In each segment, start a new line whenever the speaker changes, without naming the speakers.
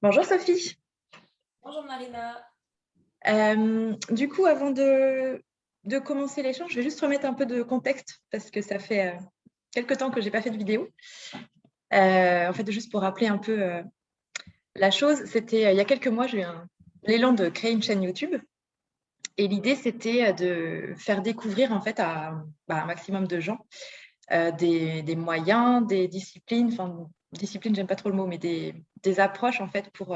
Bonjour Sophie.
Bonjour Marina.
Du coup, avant de commencer l'échange, je vais juste remettre un peu de contexte parce que ça fait quelques temps que je n'ai pas fait de vidéo. En fait, juste pour rappeler un peu la chose, c'était il y a quelques mois, j'ai eu l'élan de créer une chaîne YouTube. Et l'idée, c'était de faire découvrir en fait à un maximum de gens des moyens, des disciplines, enfin, disciplines, j'aime pas trop le mot, mais des approches en fait pour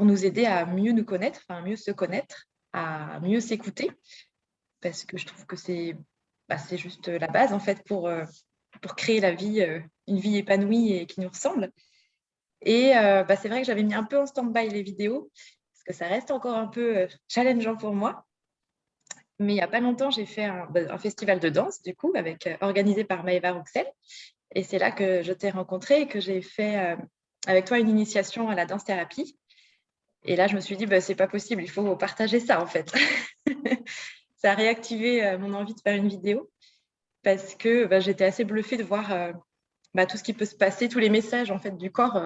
nous aider à mieux nous connaître, enfin, à mieux se connaître, à mieux s'écouter, parce que je trouve que c'est juste la base, en fait, pour créer une vie épanouie et qui nous ressemble. Et c'est vrai que j'avais mis un peu en stand-by les vidéos, parce que ça reste encore un peu challengeant pour moi. Mais il n'y a pas longtemps, j'ai fait un festival de danse, du coup, organisé par Maëva Rouxel. Et c'est là que je t'ai rencontré et que j'ai fait avec toi une initiation à la danse-thérapie. Et là, je me suis dit, c'est pas possible, il faut partager ça, en fait. Ça a réactivé mon envie de faire une vidéo parce que j'étais assez bluffée de voir tout ce qui peut se passer, tous les messages, en fait, du corps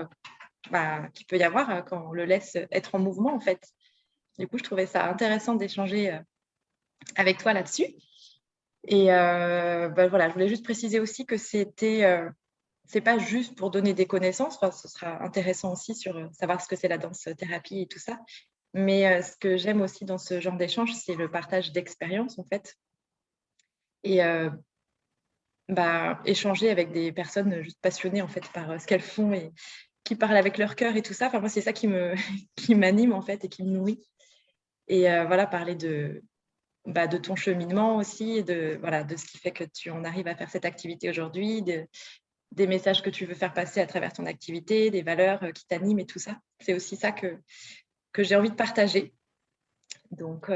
qu'il peut y avoir quand on le laisse être en mouvement, en fait. Du coup, je trouvais ça intéressant d'échanger avec toi là-dessus. Et voilà, je voulais juste préciser aussi que c'est pas juste pour donner des connaissances, enfin, ce sera intéressant aussi sur savoir ce que c'est la danse-thérapie et tout ça. Mais ce que j'aime aussi dans ce genre d'échange, c'est le partage d'expériences, en fait. Et échanger avec des personnes juste passionnées, en fait, par ce qu'elles font et qui parlent avec leur cœur et tout ça. Enfin, moi, c'est ça qui m'anime, en fait, et qui me nourrit. Et voilà, parler de ton cheminement aussi, de ce qui fait que tu en arrives à faire cette activité aujourd'hui, des messages que tu veux faire passer à travers ton activité, des valeurs qui t'animent et tout ça. C'est aussi ça que j'ai envie de partager. Donc,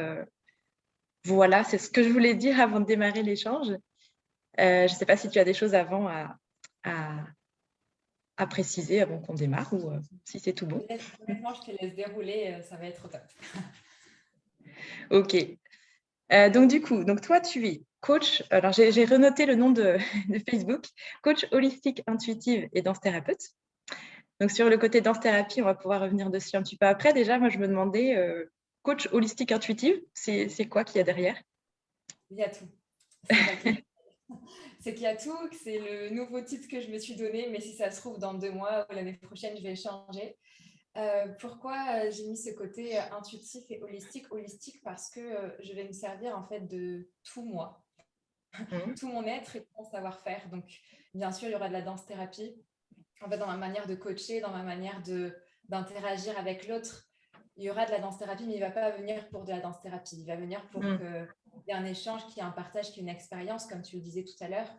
voilà, c'est ce que je voulais dire avant de démarrer l'échange. Je ne sais pas si tu as des choses à, à préciser avant qu'on démarre ou si c'est tout bon.
Honnêtement, je te laisse dérouler, ça va être au top.
Ok. Donc, du coup, toi, tu es coach. Alors, j'ai renoté le nom de Facebook, coach holistique, intuitive et danse thérapeute. Donc, sur le côté danse thérapie, on va pouvoir revenir dessus un petit peu après. Déjà, moi, je me demandais, coach holistique, intuitive, c'est quoi qu'il y a derrière?
Il y a tout. C'est ça qui est... C'est qu'il y a tout, que c'est le nouveau titre que je me suis donné, mais si ça se trouve, dans 2 mois ou l'année prochaine, je vais le changer. Pourquoi j'ai mis ce côté intuitif et holistique? Holistique parce que je vais me servir en fait de tout moi,
Mmh.
tout mon être et tout mon savoir-faire. Donc, bien sûr, il y aura de la danse-thérapie. En fait, dans ma manière de coacher, dans ma manière d'interagir avec l'autre, il y aura de la danse-thérapie, mais il ne va pas venir pour de la danse-thérapie. Il va venir pour
Mmh.
qu'il y ait un échange, qu'il y ait un partage, qu'il y ait une expérience, comme tu le disais tout à l'heure.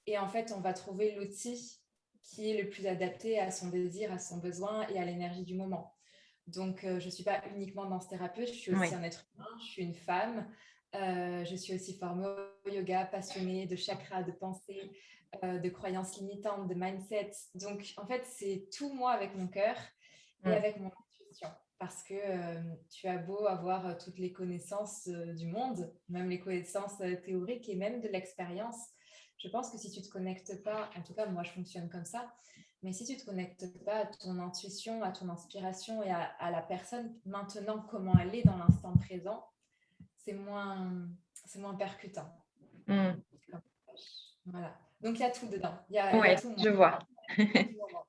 Et en fait, on va trouver l'outil qui est le plus adapté à son désir, à son besoin et à l'énergie du moment. Donc, je ne suis pas uniquement danse-thérapeute, je suis aussi
Oui.
un être humain, je suis une femme, je suis aussi formée au yoga, passionnée de chakras, de pensée, de croyances limitantes, de mindset. Donc, en fait, c'est tout moi avec mon cœur et
Mmh.
avec mon intuition. Parce que tu as beau avoir toutes les connaissances du monde, même les connaissances théoriques et même de l'expérience, je pense que si tu ne te connectes pas, en tout cas moi je fonctionne comme ça, mais si tu ne te connectes pas à ton intuition, à ton inspiration et à la personne maintenant, comment elle est dans l'instant présent, c'est moins percutant.
Mmh.
Voilà. Donc il y a tout dedans. Il y a
Ouais,
tout moi.
je vois.
Tout moment.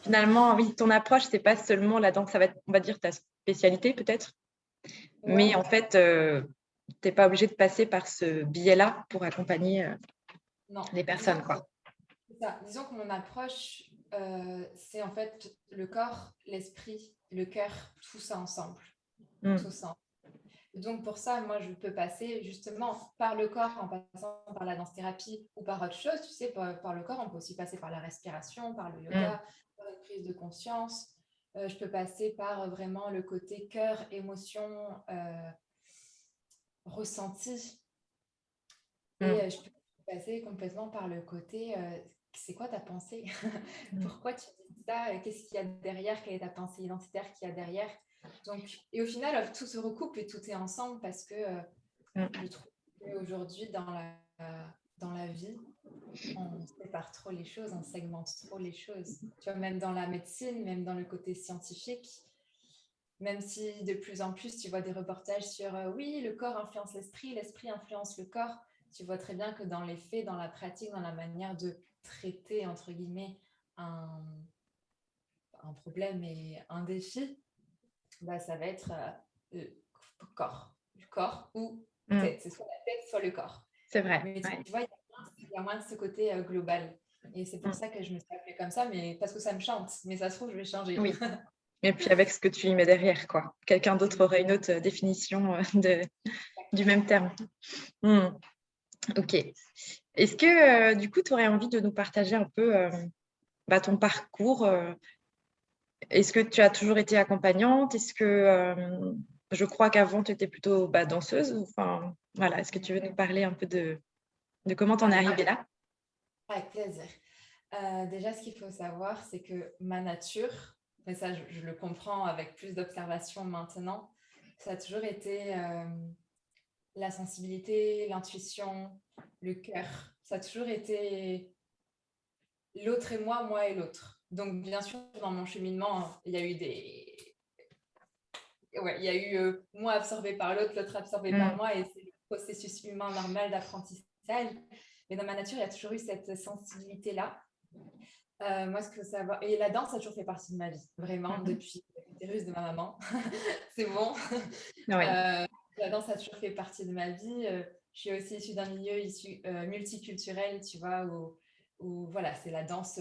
Finalement, oui, ton approche, c'est pas seulement la danse, ça va être, on va dire, ta spécialité peut-être, mais
Ouais,
en fait, tu n'es pas obligé de passer par ce biais-là pour accompagner
non.
les personnes, quoi.
Disons que mon approche, c'est en fait le corps, l'esprit, le cœur, tout ça ensemble.
Mmh.
Tout ça. Donc pour ça, moi, je peux passer justement par le corps en passant par la danse-thérapie ou par autre chose. Tu sais, par le corps, on peut aussi passer par la respiration, par le
Mmh.
yoga, par une prise de conscience. Je peux passer par vraiment le côté cœur, émotion, ressenti. Et
Mmh.
je peux passer complètement par le côté, c'est quoi ta pensée?
Mmh.
Pourquoi tu dis ça? Qu'est-ce qu'il y a derrière? Quelle est ta pensée identitaire qu'il y a derrière? Donc, et au final, tout se recoupe et tout est ensemble parce que
Mmh.
je trouve qu'aujourd'hui, dans la vie, On sépare trop les choses, on segmente trop les choses. Tu vois, même dans la médecine, même dans le côté scientifique, même si de plus en plus tu vois des reportages sur oui, le corps influence l'esprit, l'esprit influence le corps, tu vois très bien que dans les faits, dans la pratique, dans la manière de traiter, entre guillemets, un, un problème et un défi, bah, ça va être le corps ou
Mm.
tête. C'est soit la tête, soit le corps.
C'est vrai.
Mais
Ouais.
tu vois, il y a moins de ce côté global. Et c'est pour
Mm.
ça que je me suis appelée comme ça, mais parce que ça me chante. Mais ça se trouve, je vais changer.
Oui. Et puis avec ce que tu y mets derrière, quoi. Quelqu'un d'autre aurait une autre définition du même terme. Mm. Ok. Est-ce que du coup, tu aurais envie de nous partager un peu ton parcours est-ce que tu as toujours été accompagnante? Est-ce que je crois qu'avant, tu étais plutôt danseuse? Enfin, voilà, est-ce que tu veux nous parler un peu de comment tu en es
Avec,
arrivée là?
avec plaisir. Déjà, ce qu'il faut savoir, c'est que ma nature, mais ça, je le comprends avec plus d'observation maintenant, ça a toujours été la sensibilité, l'intuition, le cœur. Ça a toujours été l'autre et moi et l'autre. Donc, bien sûr, dans mon cheminement, il y a eu il y a eu moi absorbé par l'autre, l'autre absorbé par
Mm.
moi, et c'est le processus humain normal d'apprentissage. Mais dans ma nature, il y a toujours eu cette sensibilité-là. Moi, ce que ça va... Et la danse a toujours fait partie de ma vie, vraiment,
Mhm.
depuis l'utérus de ma maman. C'est bon.
Oui.
La danse a toujours fait partie de ma vie. Je suis aussi issue d'un milieu multiculturel, tu vois, où voilà, c'est la danse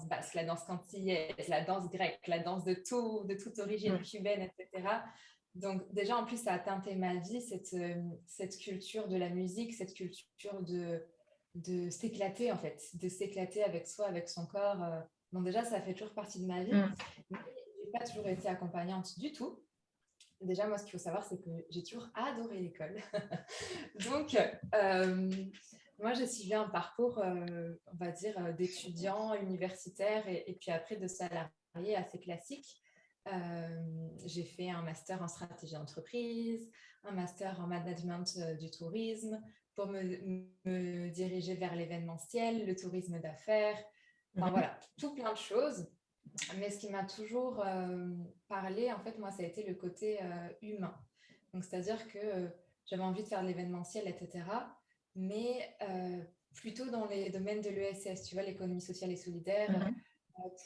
basque, la danse cantillaise, la danse grecque, la danse de toute origine
Mm.
cubaine, etc. Donc déjà, en plus, ça a teinté ma vie, cette culture de la musique, cette culture de s'éclater, en fait, de s'éclater avec soi, avec son corps. Donc déjà, ça fait toujours partie de ma vie.
Mm.
Mais je n'ai pas toujours été accompagnante du tout. Déjà, moi, ce qu'il faut savoir, c'est que j'ai toujours adoré l'école. Donc, moi, j'ai suivi un parcours, on va dire, d'étudiant universitaire et puis après de salarié assez classique. J'ai fait un master en stratégie d'entreprise, un master en management du tourisme pour me diriger vers l'événementiel, le tourisme d'affaires. Enfin
Mhm.
voilà, tout plein de choses. Mais ce qui m'a toujours parlé, en fait, moi, ça a été le côté humain. Donc, c'est-à-dire que j'avais envie de faire de l'événementiel, etc. Mais plutôt dans les domaines de l'ESS, tu vois, l'économie sociale et solidaire,
Mhm.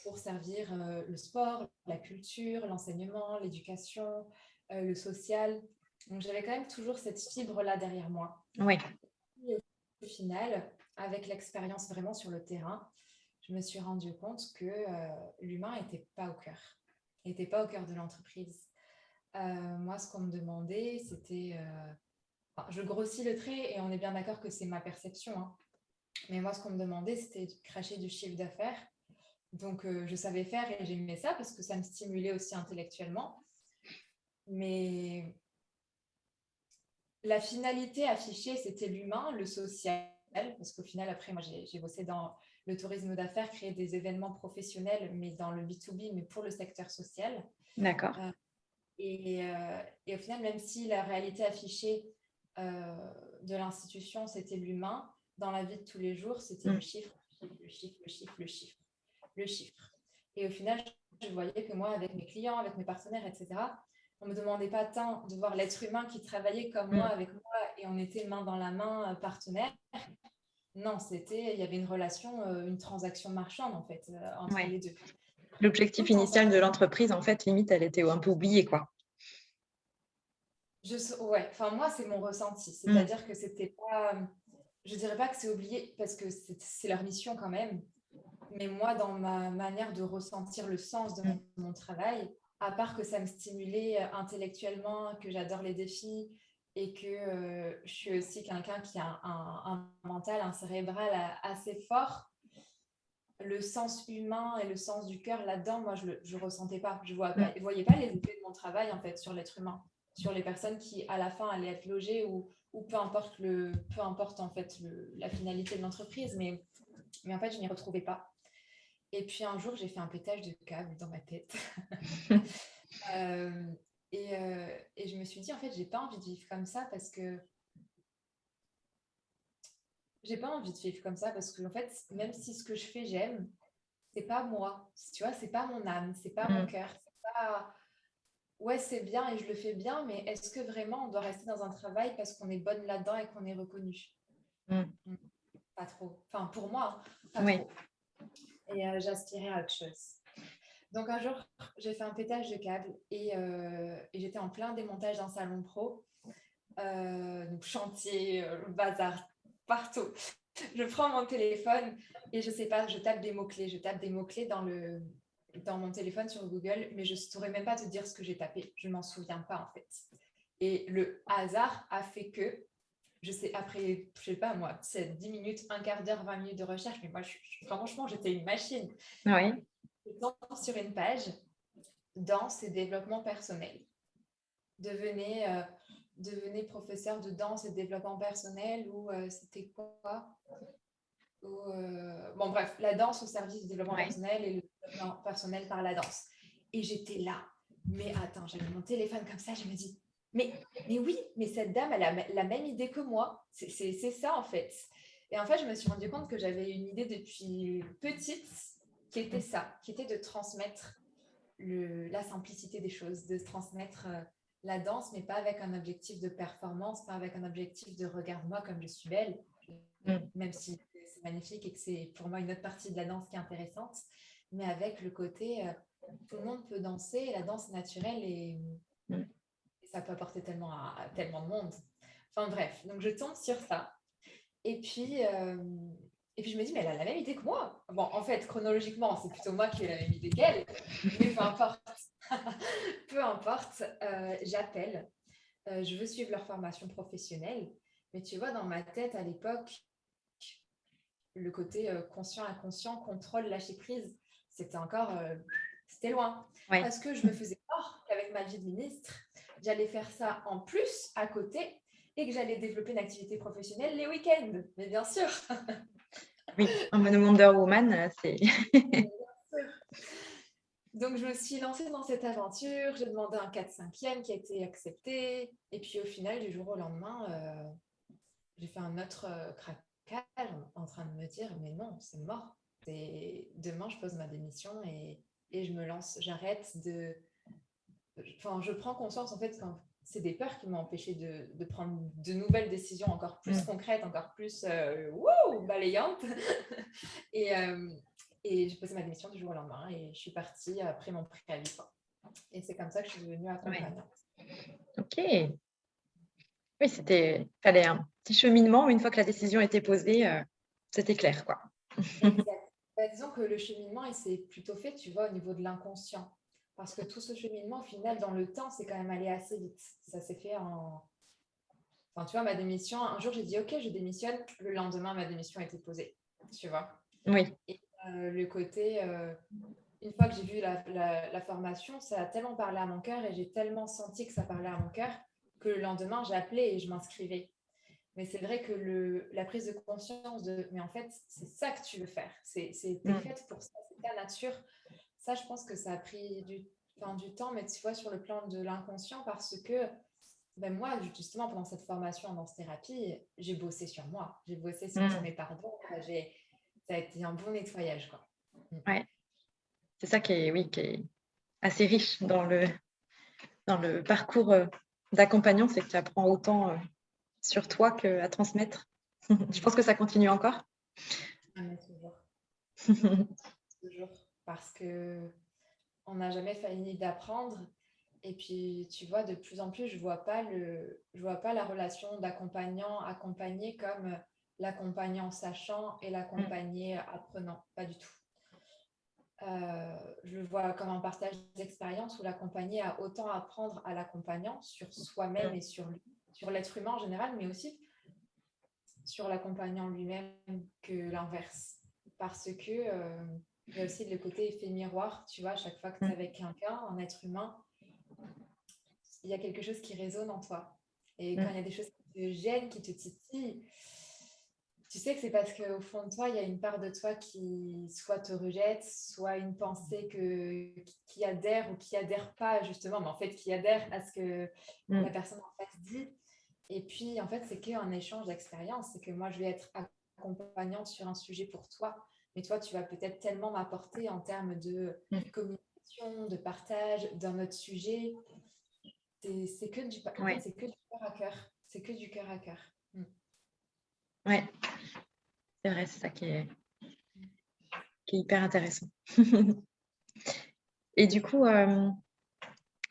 pour servir le sport, la culture, l'enseignement, l'éducation, le social. Donc, j'avais quand même toujours cette fibre-là derrière moi.
Oui.
Et au final, avec l'expérience vraiment sur le terrain, je me suis rendu compte que l'humain n'était pas au cœur de l'entreprise. Moi, ce qu'on me demandait, c'était... enfin, je grossis le trait et on est bien d'accord que c'est ma perception, hein. Mais moi, ce qu'on me demandait, c'était de cracher du chiffre d'affaires. Donc, je savais faire et j'aimais ça parce que ça me stimulait aussi intellectuellement. Mais la finalité affichée, c'était l'humain, le social, parce qu'au final, après, moi, j'ai bossé dans le tourisme d'affaires, créer des événements professionnels, mais dans le B2B, mais pour le secteur social.
D'accord.
Euh, et au final, même si la réalité affichée de l'institution, c'était l'humain, dans la vie de tous les jours, c'était le
Mm.
chiffre, le chiffre, le chiffre, le chiffre, le chiffre. Et au final, je voyais que moi, avec mes clients, avec mes partenaires, etc., on ne me demandait pas tant de voir l'être humain qui travaillait comme moi,
Mm.
avec moi, et on était main dans la main, partenaire. Non, il y avait une relation, une transaction marchande, en fait, entre
Ouais.
les deux.
L'objectif
Tout en
initial de l'entreprise, en fait, limite, elle était un peu oubliée, quoi.
Ouais, enfin moi c'est mon ressenti,
Mm.
c'est-à-dire que c'était pas, je dirais pas que c'est oublié parce que c'est leur mission quand même, mais moi dans ma manière de ressentir le sens de
Mm.
mon travail, à part que ça me stimulait intellectuellement, que j'adore les défis et que je suis aussi quelqu'un qui a un mental, un cérébral assez fort, le sens humain et le sens du cœur là-dedans, moi, je ressentais pas.
Mm.
Voyais pas les effets de mon travail, en fait, sur l'être humain, sur les personnes qui, à la fin, allaient être logées ou peu importe, en fait, la finalité de l'entreprise. Mais en fait, je m'y retrouvais pas. Et puis, un jour, j'ai fait un pétage de câble dans ma tête. Euh, et je me suis dit, en fait, j'ai pas envie de vivre comme ça parce que j'ai pas envie de vivre comme ça parce que en fait, même si ce que je fais, j'aime, c'est pas moi. Tu vois, c'est pas mon âme, c'est pas mon
Mm,
cœur. C'est pas... Ouais, c'est bien et je le fais bien, mais est-ce que vraiment on doit rester dans un travail parce qu'on est bonne là-dedans et qu'on est reconnu?
mm.
Mm, pas trop. Enfin, pour moi, pas
Oui,
trop. Et j'aspirais à autre chose. Donc un jour, j'ai fait un pétage de câble et j'étais en plein démontage d'un salon pro. Donc chantier, le bazar partout. Je prends mon téléphone et je sais pas, je tape des mots-clés. Je tape des mots-clés dans mon téléphone sur Google, mais je ne saurais même pas te dire ce que j'ai tapé. Je ne m'en souviens pas en fait. Et le hasard a fait que, je sais, après, je sais pas moi, 10 minutes, un quart d'heure, 20 minutes de recherche, mais moi, franchement, j'étais une machine.
oui.
Je tombe sur une page danse et développement personnel. Devenez, devenez professeur de danse et développement personnel ou c'était quoi ou, bon, bref, la danse au service du développement
Oui.
personnel et le développement personnel par la danse. Et j'étais là. Mais attends, j'avais mon téléphone comme ça, je me dis, mais oui, mais cette dame, elle a la même idée que moi. C'est ça, en fait. Et en fait, je me suis rendu compte que j'avais une idée depuis petite qui était ça, qui était de transmettre la simplicité des choses, de transmettre la danse, mais pas avec un objectif de performance, pas avec un objectif de regarde-moi comme je suis belle,
Mm,
même si c'est magnifique et que c'est pour moi une autre partie de la danse qui est intéressante, mais avec le côté tout le monde peut danser, la danse est naturelle
mm.
et ça peut apporter tellement à tellement de monde. Enfin bref, donc je tombe sur ça. Et puis, je me dis, mais elle a la même idée que moi. Bon, en fait, chronologiquement, c'est plutôt moi qui ai la même idée qu'elle, mais peu importe. Peu importe, j'appelle. Je veux suivre leur formation professionnelle. Mais tu vois, dans ma tête, à l'époque, le côté conscient-inconscient, contrôle, lâcher prise, c'était encore, c'était loin.
Oui.
Parce que je me faisais peur qu'avec ma vie de ministre, j'allais faire ça en plus à côté et que j'allais développer une activité professionnelle les week-ends. Mais bien sûr.
Oui, en mode Wonder Woman, c'est.
Donc, je me suis lancée dans cette aventure. J'ai demandé un 4/5e qui a été accepté. Et puis, au final, du jour au lendemain, j'ai fait un autre craquage en train de me dire, mais non, c'est mort. Demain, je pose ma démission et je me lance. J'arrête de... Enfin, je prends conscience, en fait, quand c'est des peurs qui m'ont empêché de prendre de nouvelles décisions encore plus
Mm.
concrètes, encore plus balayantes. Et, et j'ai posé ma démission du jour au lendemain et je suis partie après mon préavis. Et c'est comme ça que je suis devenue
Ouais.
accompagnante.
Ok. Oui, fallait un petit cheminement. Une fois que la décision était posée, c'était clair, quoi.
Exact. Bah, disons que le cheminement, il s'est plutôt fait, tu vois, au niveau de l'inconscient. Parce que tout ce cheminement, au final, dans le temps, c'est quand même allé assez vite. Ça s'est fait en... Enfin, tu vois, ma démission, un jour, j'ai dit, OK, je démissionne. Le lendemain, ma démission a été posée, tu vois.
Oui.
Et le côté, une fois que j'ai vu la formation, ça a tellement parlé à mon cœur et j'ai tellement senti que ça parlait à mon cœur que le lendemain, j'ai appelé et je m'inscrivais. Mais c'est vrai que la prise de conscience de, mais en fait, c'est ça que tu veux faire. T'es
Mm.
faite pour ça, c'est ta nature. Ça, je pense que ça a pris du temps, mais tu vois, sur le plan de l'inconscient, parce que ben moi, justement, pendant cette formation en danse-thérapie, j'ai bossé sur moi. J'ai bossé sur tous
Mm.
mes pardons. Ça a été un bon nettoyage, quoi.
Ouais. C'est ça oui, qui est assez riche dans le parcours d'accompagnant, c'est que tu apprends autant sur toi qu'à transmettre. Je pense que ça continue encore.
Ah, mais toujours. Toujours. Parce que on n'a jamais fini d'apprendre. Et puis, tu vois, de plus en plus, je vois pas la relation d'accompagnant accompagné comme l'accompagnant sachant et l'accompagné apprenant. Pas du tout. Je le vois comme un partage d'expérience où l'accompagné a autant à apprendre à l'accompagnant sur soi-même et sur lui, sur l'être humain en général, mais aussi sur l'accompagnant lui-même que l'inverse. Parce que il y a aussi le côté effet miroir, tu vois, à chaque fois que tu es avec quelqu'un, un être humain, il y a quelque chose qui résonne en toi. Et quand il y a des choses qui te gênent, qui te titillent, tu sais que c'est parce qu'au fond de toi, il y a une part de toi qui soit te rejette, soit une pensée qui adhère ou qui adhère pas, justement, mais en fait qui adhère à ce que la personne en face dit. Et puis, en fait, c'est qu'un échange d'expérience. C'est que moi, je vais être accompagnante sur un sujet pour toi, mais toi, tu vas peut-être tellement m'apporter en termes de communication, de partage d'un autre sujet. C'est que en fait,
Ouais,
c'est que du cœur à cœur. C'est que du cœur à cœur.
ouais, c'est vrai, c'est ça qui est hyper intéressant. Et du coup,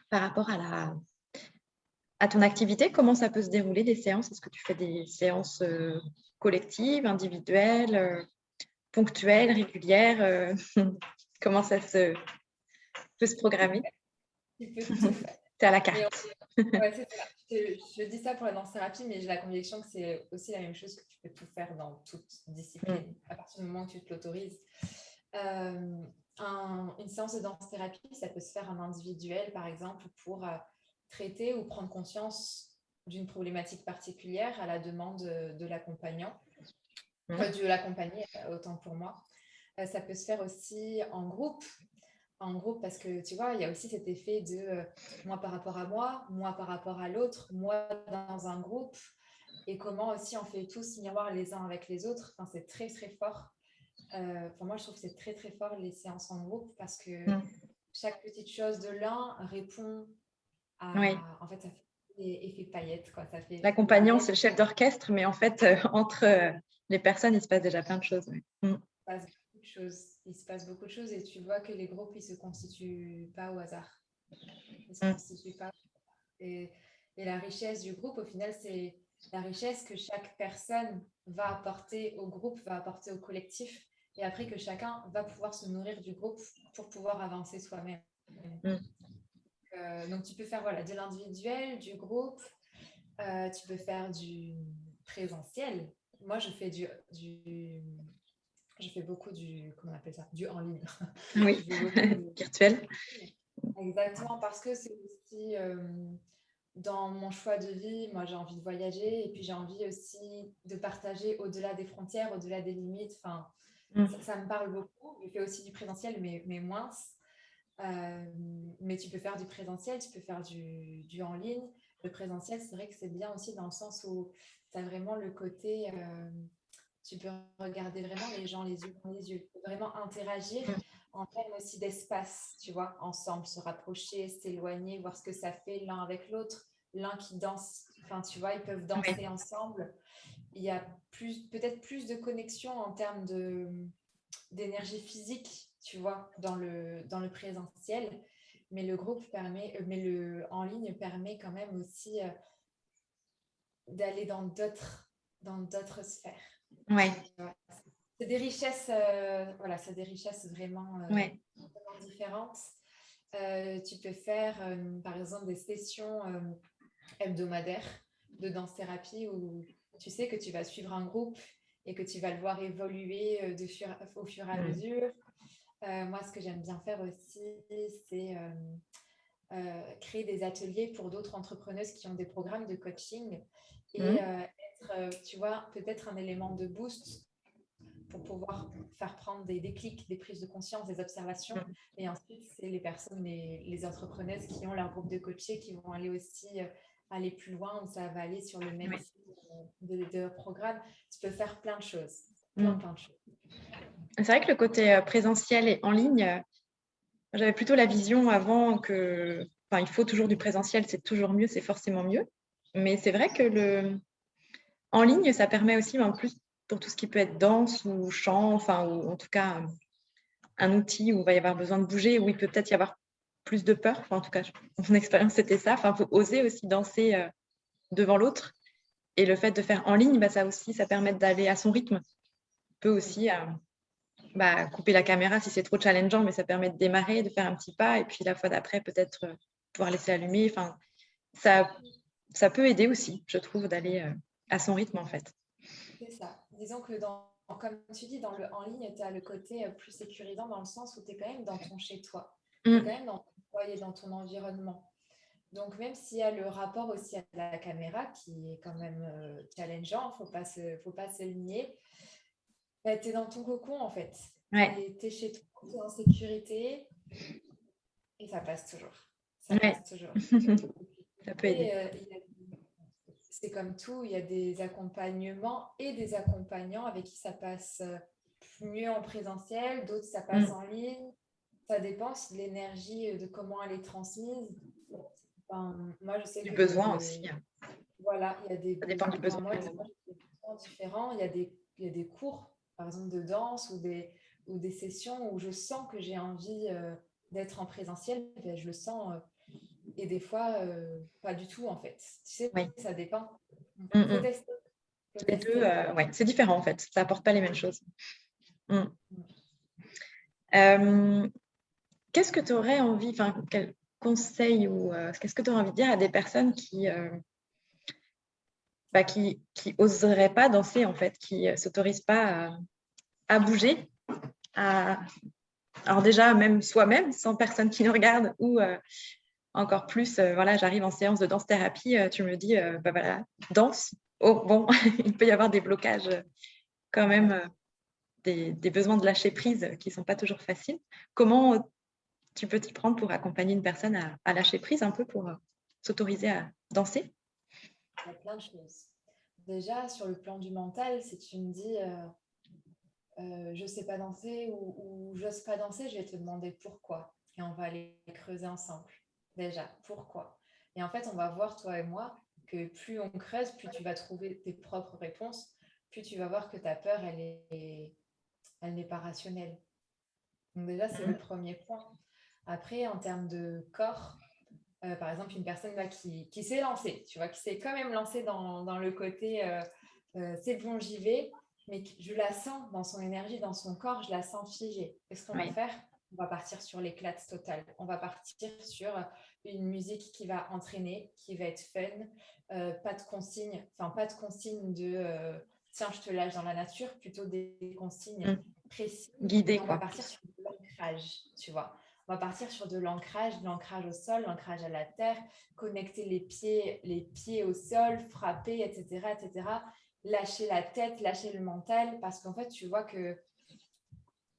par rapport à ton activité, comment ça peut se dérouler des séances? Est-ce que tu fais des séances collectives, individuelles, ponctuelles, régulières? Comment ça peut se programmer?
Tu peux tout faire.
C'est à la
Mais
carte.
ouais, c'est ça. Je dis ça pour la danse-thérapie, mais j'ai la conviction que c'est aussi la même chose, que tu peux tout faire dans toute discipline, à partir du moment où tu te l'autorises. Une séance de danse-thérapie, ça peut se faire en individuel, par exemple, pour traiter ou prendre conscience d'une problématique particulière à la demande de l'accompagnant, de l'accompagner, autant pour moi. Ça peut se faire aussi en groupe, parce que tu vois, il y a aussi cet effet de moi par rapport à moi par rapport à l'autre, moi dans un groupe, et comment aussi on fait tous miroir les uns avec les autres. Enfin, c'est très très fort. Pour moi, je trouve que c'est très très fort les séances en groupe, parce que chaque petite chose de l'un répond
Oui.
à. En fait, ça fait effet paillettes, quoi. Ça fait effet
L'accompagnant,
paillettes.
c'est le chef d'orchestre, mais en fait, entre les personnes, il se passe déjà plein de choses. Ouais.
Il se passe beaucoup de choses. Il se passe beaucoup de choses, et tu vois que les groupes, ils se constituent pas au hasard. Ils se constituent pas. Et, et la richesse du groupe, au final, c'est la richesse que chaque personne va apporter au groupe, va apporter au collectif, et après que chacun va pouvoir se nourrir du groupe pour pouvoir avancer soi-même. Donc, tu peux faire voilà, de l'individuel, du groupe, tu peux faire du présentiel. Moi, je fais je fais beaucoup comment on appelle ça, du en ligne.
Oui,
Je fais beaucoup
virtuel.
Exactement, parce que c'est aussi dans mon choix de vie, moi j'ai envie de voyager, et puis j'ai envie aussi de partager au-delà des frontières, au-delà des limites. Enfin, ça me parle beaucoup. Je fais aussi du présentiel, mais moins. Mais tu peux faire du présentiel, tu peux faire du en ligne. Le présentiel, c'est vrai que c'est bien aussi dans le sens où tu as vraiment le côté, tu peux regarder vraiment les gens les yeux dans les yeux, vraiment interagir en termes aussi d'espace, tu vois, ensemble, se rapprocher, s'éloigner, voir ce que ça fait l'un avec l'autre, l'un qui danse, enfin, tu vois, ils peuvent danser ensemble. Il y a peut-être plus de connexion en termes d'énergie physique, tu vois, dans le présentiel, mais le groupe permet, mais le en ligne permet quand même aussi d'aller dans d'autres sphères.
Ouais.
C'est des richesses, voilà, c'est des richesses vraiment, vraiment différentes. Tu peux faire, par exemple, des sessions hebdomadaires de danse-thérapie, où tu sais que tu vas suivre un groupe et que tu vas le voir évoluer au fur et à mesure. Moi, ce que j'aime bien faire aussi, c'est créer des ateliers pour d'autres entrepreneuses qui ont des programmes de coaching, et être, tu vois, peut-être un élément de boost pour pouvoir faire prendre des déclics, des prises de conscience, des observations. Et ensuite, c'est les personnes, les entrepreneuses qui ont leur groupe de coachés, qui vont aller aussi aller plus loin, où ça va aller sur le même type de programme. Tu peux faire plein de choses. Plein de choses.
C'est vrai que le côté présentiel et en ligne, j'avais plutôt la vision avant que, enfin, il faut toujours du présentiel, c'est toujours mieux, c'est forcément mieux. Mais c'est vrai que en ligne, ça permet aussi, en plus, pour tout ce qui peut être danse ou chant, enfin, ou en tout cas, un outil où il va y avoir besoin de bouger, où il peut peut-être y avoir plus de peur. Enfin, en tout cas, mon expérience, c'était ça. Enfin, il faut oser aussi danser devant l'autre. Et le fait de faire en ligne, bah, ça aussi, ça permet d'aller à son rythme. On peut aussi couper la caméra si c'est trop challengeant, mais ça permet de démarrer, de faire un petit pas, et puis la fois d'après, peut-être pouvoir laisser allumer. Enfin, ça peut aider aussi, je trouve, d'aller à son rythme, en fait.
C'est ça. Disons que comme tu dis, dans le en ligne, tu as le côté plus sécurisant, dans le sens où tu es quand même dans ton chez-toi. Tu es quand même dans ton foyer, dans ton environnement. Donc, même s'il y a le rapport aussi à la caméra qui est quand même challengeant, faut pas se le nier, bah, tu es dans ton cocon, en fait.
Ouais.
Tu es chez toi, tu es en sécurité, et ça passe toujours. Ça passe toujours.
Ça peut aider.
c'est comme tout, il y a des accompagnements et des accompagnants avec qui ça passe mieux en présentiel, d'autres ça passe en ligne. Ça dépend aussi de l'énergie, de comment elle est transmise. Enfin, moi, je sais
Du
que j'ai
besoin aussi.
des... Voilà, il y a des
Ça dépend
besoins.
du
Enfin,
besoin.
moi, j'ai des besoins différents. Il y a des cours, par exemple, de danse ou des sessions où je sens que j'ai envie d'être en présentiel. Ben, je le sens. Et des fois, pas du tout, en fait. Tu sais,
Oui.
ça dépend. Faut
Mm.
tester. Faut
Les deux,
tester.
ouais, c'est différent en fait. Ça apporte pas les mêmes choses. Mm.
Mm.
Qu'est-ce que tu aurais envie, enfin, quel conseil ou qu'est-ce que tu aurais envie de dire à des personnes qui oseraient pas danser en fait, qui s'autorisent pas à bouger, alors déjà même soi-même, sans personne qui nous regarde, ou encore plus, voilà, j'arrive en séance de danse-thérapie, tu me dis, bah voilà, danse. Oh bon, il peut y avoir des blocages quand même, des besoins de lâcher prise qui sont pas toujours faciles. Comment tu peux t'y prendre pour accompagner une personne à lâcher prise un peu pour s'autoriser à danser?
Il y a plein de choses. Déjà, sur le plan du mental, si tu me dis je sais pas danser ou j'ose pas danser, je vais te demander pourquoi. Et on va aller creuser ensemble. Déjà, pourquoi? Et en fait, on va voir, toi et moi, que plus on creuse, plus tu vas trouver tes propres réponses, plus tu vas voir que ta peur, elle n'est pas rationnelle. Donc déjà, c'est le premier point. Après, en termes de corps, par exemple, une personne là, qui s'est lancée, tu vois, qui s'est quand même lancée dans le côté c'est bon, j'y vais, mais je la sens dans son énergie, dans son corps, je la sens figée. Qu'est-ce qu'on va
Oui.
faire? On va partir sur l'éclate totale. On va partir sur une musique qui va entraîner, qui va être fun, pas de consignes, enfin pas de consignes de tiens, je te lâche dans la nature, plutôt des consignes précises.
Guidée,
Et on va
quoi.
partir sur de l'ancrage, tu vois. On va partir sur de l'ancrage au sol, l'ancrage à la terre, connecter les pieds au sol, frapper, etc., etc. Lâcher la tête, lâcher le mental, parce qu'en fait, tu vois que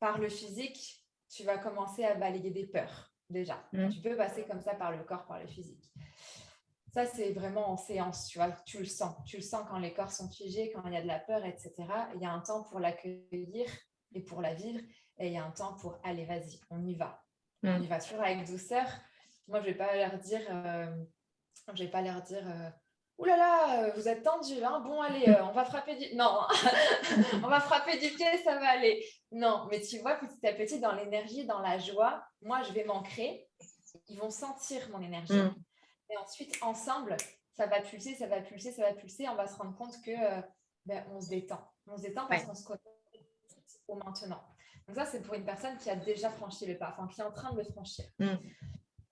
par le physique, tu vas commencer à balayer des peurs, déjà. Tu peux passer comme ça par le corps, par le physique. Ça, c'est vraiment en séance, tu vois, tu le sens. Tu le sens quand les corps sont figés, quand il y a de la peur, etc. Il y a un temps pour l'accueillir et pour la vivre, et il y a un temps pour, allez, vas-y, on y va. On y va toujours avec douceur. Moi, je vais pas leur dire, ouh là là, vous êtes tendu, hein? Bon, allez, on va frapper du. Non, on va frapper du pied, ça va aller. Non, mais tu vois, petit à petit, dans l'énergie, dans la joie, moi, je vais m'ancrer. Ils vont sentir mon énergie. Et ensuite, ensemble, ça va pulser, ça va pulser, ça va pulser. On va se rendre compte que on se détend. On se détend parce qu'on se connecte au maintenant. Donc ça, c'est pour une personne qui a déjà franchi le pas, enfin qui est en train de le franchir.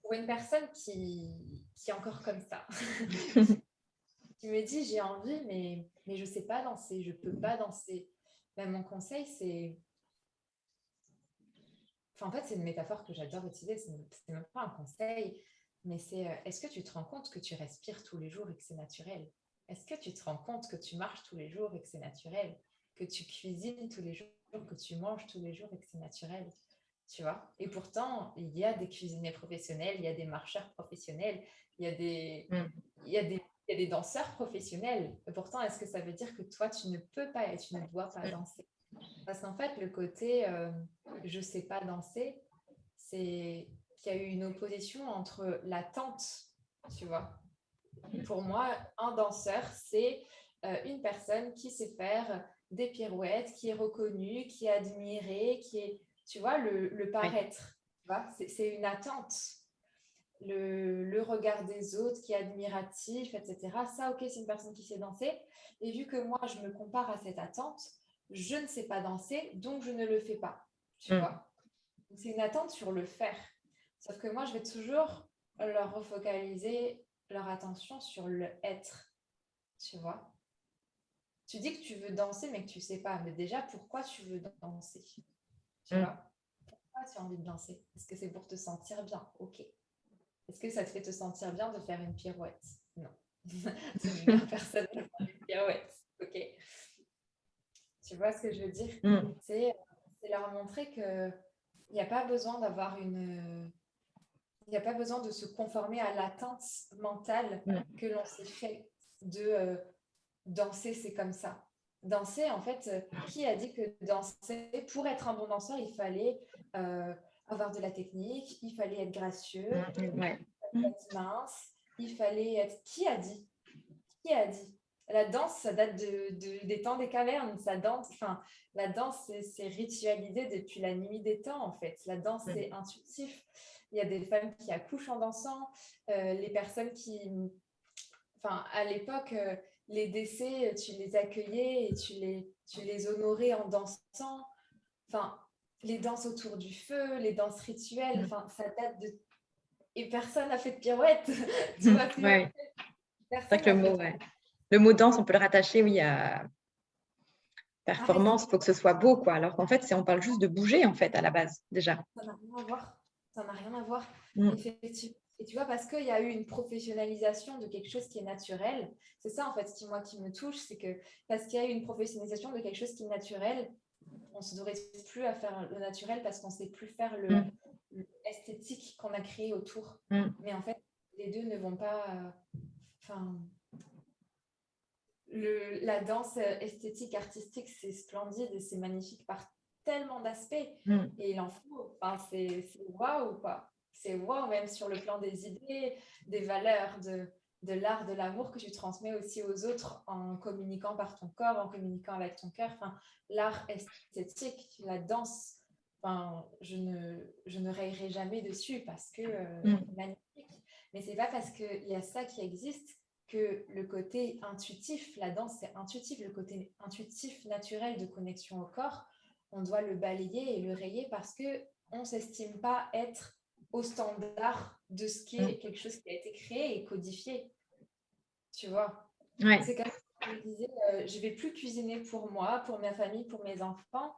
Pour une personne qui est encore comme ça, qui me dit j'ai envie, mais je ne sais pas danser, je ne peux pas danser. Ben, mon conseil, c'est... Enfin, en fait, c'est une métaphore que j'adore utiliser, c'est même pas un conseil, mais c'est est-ce que tu te rends compte que tu respires tous les jours et que c'est naturel? Est-ce que tu te rends compte que tu marches tous les jours et que c'est naturel? Que tu cuisines tous les jours, que tu manges tous les jours et que c'est naturel? Tu vois? Et pourtant, il y a des cuisiniers professionnels, il y a des marcheurs professionnels, il y a des, il y a des, il y a des danseurs professionnels. Et pourtant, est-ce que ça veut dire que toi, tu ne peux pas et tu ne dois pas danser? Parce qu'en fait, le côté je ne sais pas danser, c'est qu'il y a eu une opposition entre l'attente, tu vois. Pour moi, un danseur, c'est une personne qui sait faire des pirouettes, qui est reconnue, qui est admirée, qui est, tu vois, le paraître. Tu vois, c'est une attente. Le regard des autres qui est admiratif, etc. Ça, ok, c'est une personne qui sait danser. Et vu que moi, je me compare à cette attente, je ne sais pas danser, donc je ne le fais pas. Tu vois? C'est une attente sur le faire. Sauf que moi, je vais toujours leur refocaliser leur attention sur le être. Tu vois? Tu dis que tu veux danser, mais que tu ne sais pas. Mais déjà, pourquoi tu veux danser? Tu vois? Pourquoi tu as envie de danser? Est-ce que c'est pour te sentir bien? Ok. Est-ce que ça te fait te sentir bien de faire une pirouette? Non. Tu ne vois personne de faire une pirouette. Ok. Tu vois ce que je veux dire? C'est leur montrer qu'il n'y a pas besoin d'avoir une... Il n'y a pas besoin de se conformer à l'attente mentale que l'on s'est fait. de danser, c'est comme ça. Danser, en fait, qui a dit que danser, pour être un bon danseur, il fallait avoir de la technique, il fallait être gracieux,
Ouais.
être mince, il fallait être... Qui a dit? Qui a dit? La danse, ça date des temps des cavernes. La danse, c'est ritualisé depuis la nuit des temps, en fait. La danse, c'est intuitif. Il y a des femmes qui accouchent en dansant. Les personnes qui... Enfin, à l'époque, les décès, tu les accueillais et tu les honorais en dansant. Enfin, les danses autour du feu, les danses rituelles, enfin, ça date de... Et personne n'a fait de pirouette. Tu vois,
Ouais. C'est vrai
personne
que
n'a fait
le mot danse, on peut le rattacher, oui, à
Arrête,
performance, il faut que ce soit beau, quoi. Alors qu'en fait, on parle juste de bouger, en fait, à la base, déjà.
ça n'a rien à voir. Ça n'a rien à voir.
Mm.
Effectivement. Et tu vois, parce qu'il y a eu une professionnalisation de quelque chose qui est naturel, c'est ça, en fait, qui me touche, c'est que parce qu'il y a eu une professionnalisation de quelque chose qui est naturel, on ne s'autorise plus à faire le naturel parce qu'on ne sait plus faire l'esthétique qu'on a créé autour. Mais en fait, les deux ne vont pas... Enfin, la danse esthétique, artistique, c'est splendide et c'est magnifique par tellement d'aspects. Et il en faut. Enfin, c'est waouh, quoi. C'est waouh, même sur le plan des idées, des valeurs, de l'art, de l'amour que tu transmets aussi aux autres en communiquant par ton corps, en communiquant avec ton cœur. Enfin, l'art esthétique, la danse, enfin, je ne raillerai jamais dessus parce que magnifique. Mais c'est pas parce qu'il y a ça qui existe que le côté intuitif, la danse c'est intuitif, le côté intuitif, naturel de connexion au corps, on doit le balayer et le rayer parce qu'on ne s'estime pas être au standard de ce qui est quelque chose qui a été créé et codifié. Tu vois,
Ouais.
c'est comme si je me disais, je ne vais plus cuisiner pour moi, pour ma famille, pour mes enfants,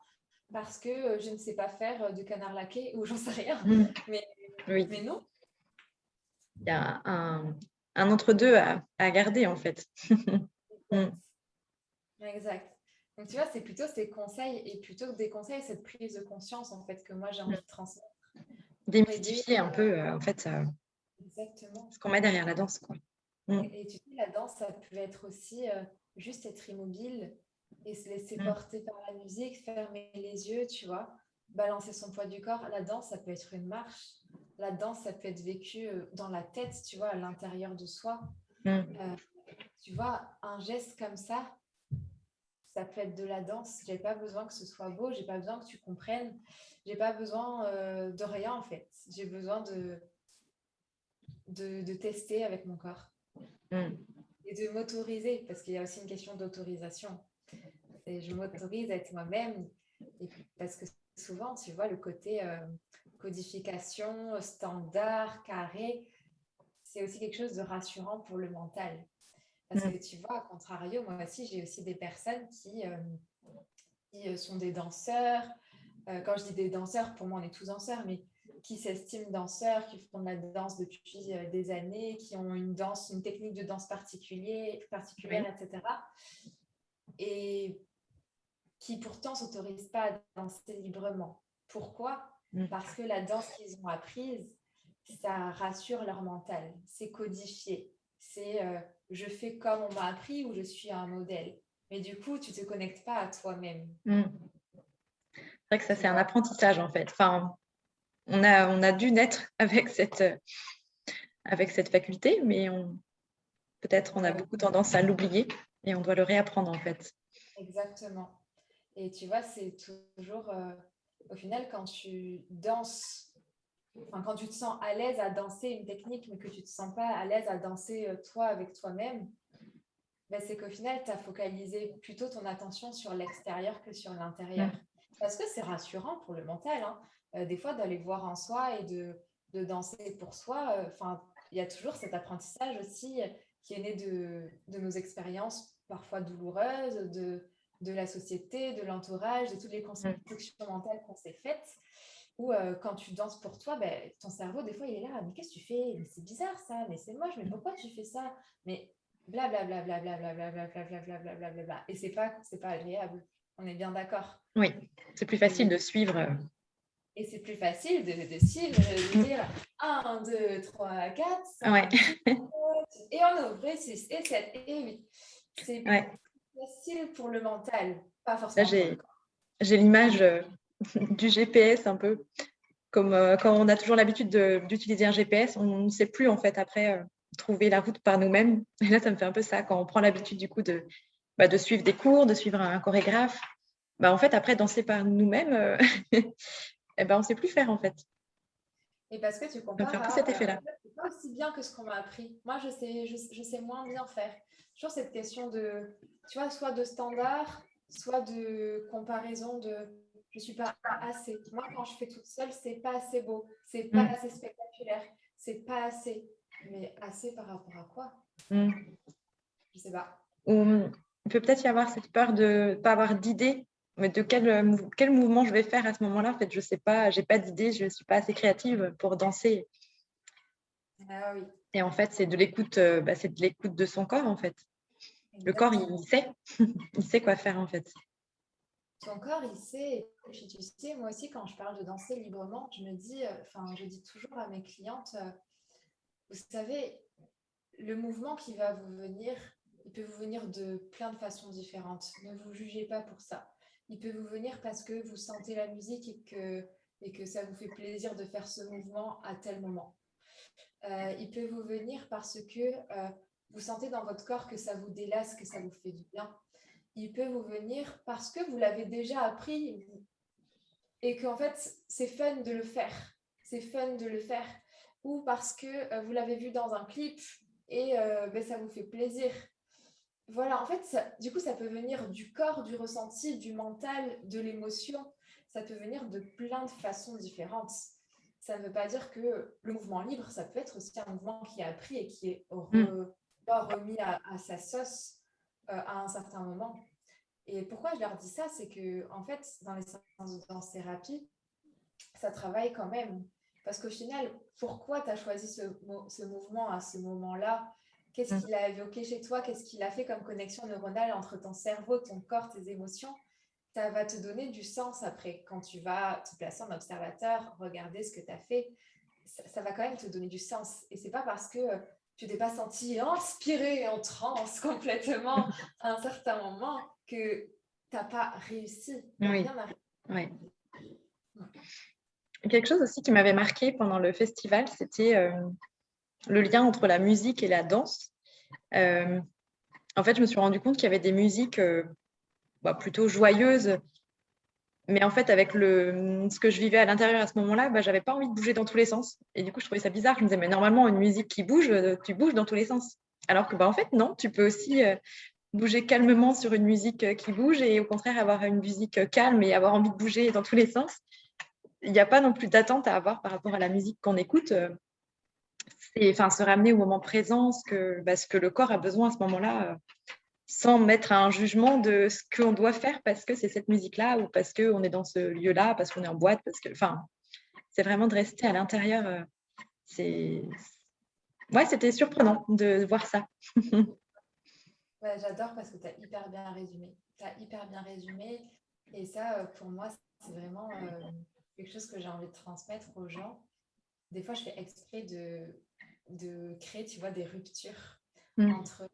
parce que je ne sais pas faire de canard laqué ou j'en sais rien. Mais non.
Il y a un entre-deux à garder, en fait.
Exact. Donc, tu vois, c'est plutôt ces conseils et plutôt que des conseils, cette prise de conscience, en fait, que moi, j'ai envie de transmettre.
Démystifier un peu, en fait,
Exactement.
ce qu'on met derrière la danse, quoi.
Et tu sais, la danse, ça peut être aussi juste être immobile et se laisser porter par la musique, fermer les yeux, tu vois, balancer son poids du corps. La danse, ça peut être une marche. La danse, ça peut être vécu dans la tête, tu vois, à l'intérieur de soi. Tu vois, un geste comme ça peut être de la danse. J'ai pas besoin que ce soit beau, j'ai pas besoin que tu comprennes, j'ai pas besoin de rien en fait. J'ai besoin de tester avec mon corps et de m'autoriser parce qu'il y a aussi une question d'autorisation. Et je m'autorise à être moi-même et parce que souvent, tu vois, le côté codification, standard, carré, c'est aussi quelque chose de rassurant pour le mental. Parce que tu vois, à contrario, moi aussi, j'ai aussi des personnes qui sont des danseurs. Quand je dis des danseurs, pour moi, on est tous danseurs, mais qui s'estiment danseurs, qui font de la danse depuis des années, qui ont une technique de danse particulière, etc. Et qui pourtant ne s'autorisent pas à danser librement. Pourquoi ? Parce que la danse qu'ils ont apprise, ça rassure leur mental. C'est codifié. C'est je fais comme on m'a appris ou je suis un modèle. Mais du coup, tu ne te connectes pas à toi-même.
C'est vrai que ça, c'est un apprentissage, en fait. Enfin, on a dû naître avec cette faculté, mais peut-être on a beaucoup tendance à l'oublier et on doit le réapprendre, en fait.
Exactement. Et tu vois, c'est toujours, au final, quand tu danses, quand tu te sens à l'aise à danser une technique, mais que tu ne te sens pas à l'aise à danser toi avec toi-même, ben c'est qu'au final, tu as focalisé plutôt ton attention sur l'extérieur que sur l'intérieur. Parce que c'est rassurant pour le mental, hein. Des fois, d'aller voir en soi et de danser pour soi. Il y a toujours cet apprentissage aussi qui est né de nos expériences parfois douloureuses, de la société, de l'entourage, de toutes les constructions mentales qu'on s'est faites. Ou quand tu danses pour toi, ben, ton cerveau, des fois, il est là, mais qu'est-ce que tu fais? Mais c'est bizarre ça, mais c'est moche, mais pourquoi tu fais ça? Mais blablabla, blablabla, blablabla, blablabla, blablabla. Et c'est pas agréable. On est bien d'accord.
Oui, c'est plus facile de suivre.
Et c'est plus facile de suivre, de dire 1, 2, 3, 4,
Ouais.
5, 6, 7, et on ouvre, 6, et 7, et 8. C'est
Ouais.
facile pour le mental, pas
Là,
forcément pour le corps.
j'ai l'image du GPS un peu. Comme quand on a toujours l'habitude d'utiliser un GPS, on ne sait plus en fait après trouver la route par nous-mêmes. Et là, ça me fait un peu ça. Quand on prend l'habitude du coup de suivre des cours, de suivre un chorégraphe, en fait, après, danser par nous-mêmes, eh ben, on ne sait plus faire en fait.
Et parce que tu
Ça me fait
compares
un peu
à,
cet effet-là.
c'est pas aussi bien que ce qu'on m'a appris. Moi, je sais moins bien faire. Toujours cette question de, tu vois, soit de standard, soit de comparaison de je suis pas assez. Moi, quand je fais toute seule, c'est pas assez beau, c'est pas assez spectaculaire, c'est pas assez. Mais assez par rapport à quoi? Je sais pas.
Ou il peut peut-être y avoir cette peur de ne pas avoir d'idée, mais de quel mouvement je vais faire à ce moment-là. En fait, je ne sais pas, je n'ai pas d'idée, je ne suis pas assez créative pour danser.
Ah oui,
Et en fait, c'est de l'écoute de son corps, en fait. Le corps,
exactement.
il sait quoi faire, en fait.
Ton corps, il sait. Et puis, tu sais, moi aussi, quand je parle de danser librement, je me dis, je dis toujours à mes clientes, vous savez, le mouvement qui va vous venir, il peut vous venir de plein de façons différentes. Ne vous jugez pas pour ça. Il peut vous venir parce que vous sentez la musique et que ça vous fait plaisir de faire ce mouvement à tel moment. Il peut vous venir parce que vous sentez dans votre corps que ça vous délasse, que ça vous fait du bien. Il peut vous venir parce que vous l'avez déjà appris et qu'en fait, c'est fun de le faire. C'est fun de le faire. Ou parce que vous l'avez vu dans un clip et ça vous fait plaisir. Voilà, en fait, du coup, ça peut venir du corps, du ressenti, du mental, de l'émotion. Ça peut venir de plein de façons différentes. Ça ne veut pas dire que le mouvement libre, ça peut être aussi un mouvement qui est appris et qui est remis à sa sauce à un certain moment. Et pourquoi je leur dis ça, c'est que en fait, dans les séances de danse-thérapie, ça travaille quand même. Parce qu'au final, pourquoi tu as choisi ce mouvement à ce moment-là? Qu'est-ce qu'il a évoqué chez toi? Qu'est-ce qu'il a fait comme connexion neuronale entre ton cerveau, ton corps, tes émotions? Ça va te donner du sens après. Quand tu vas te placer en observateur, regarder ce que tu as fait, ça va quand même te donner du sens. Et c'est pas parce que tu t'es pas senti inspiré, en transe complètement à un certain moment que tu n'as pas réussi. Il n'y a
Oui.
rien à réussir.
Ouais. Quelque chose aussi qui m'avait marqué pendant le festival, c'était le lien entre la musique et la danse. En fait, je me suis rendu compte qu'il y avait des musiques plutôt joyeuses, mais en fait, avec ce que je vivais à l'intérieur à ce moment-là, j'avais pas envie de bouger dans tous les sens. Et du coup, je trouvais ça bizarre. Je me disais, mais normalement, une musique qui bouge, tu bouges dans tous les sens. Alors que, en fait, non, tu peux aussi bouger calmement sur une musique qui bouge et au contraire avoir une musique calme et avoir envie de bouger dans tous les sens. Il n'y a pas non plus d'attente à avoir par rapport à la musique qu'on écoute. C'est se ramener au moment présent, ce que le corps a besoin à ce moment-là, sans mettre un jugement de ce qu'on doit faire parce que c'est cette musique-là ou parce qu'on est dans ce lieu-là, parce qu'on est en boîte. C'est vraiment de rester à l'intérieur. Ouais, c'était surprenant de voir ça.
Ouais, j'adore parce que tu as hyper bien résumé. Tu as hyper bien résumé. Et ça, pour moi, c'est vraiment quelque chose que j'ai envie de transmettre aux gens. Des fois, je fais exprès de créer, tu vois, des ruptures entre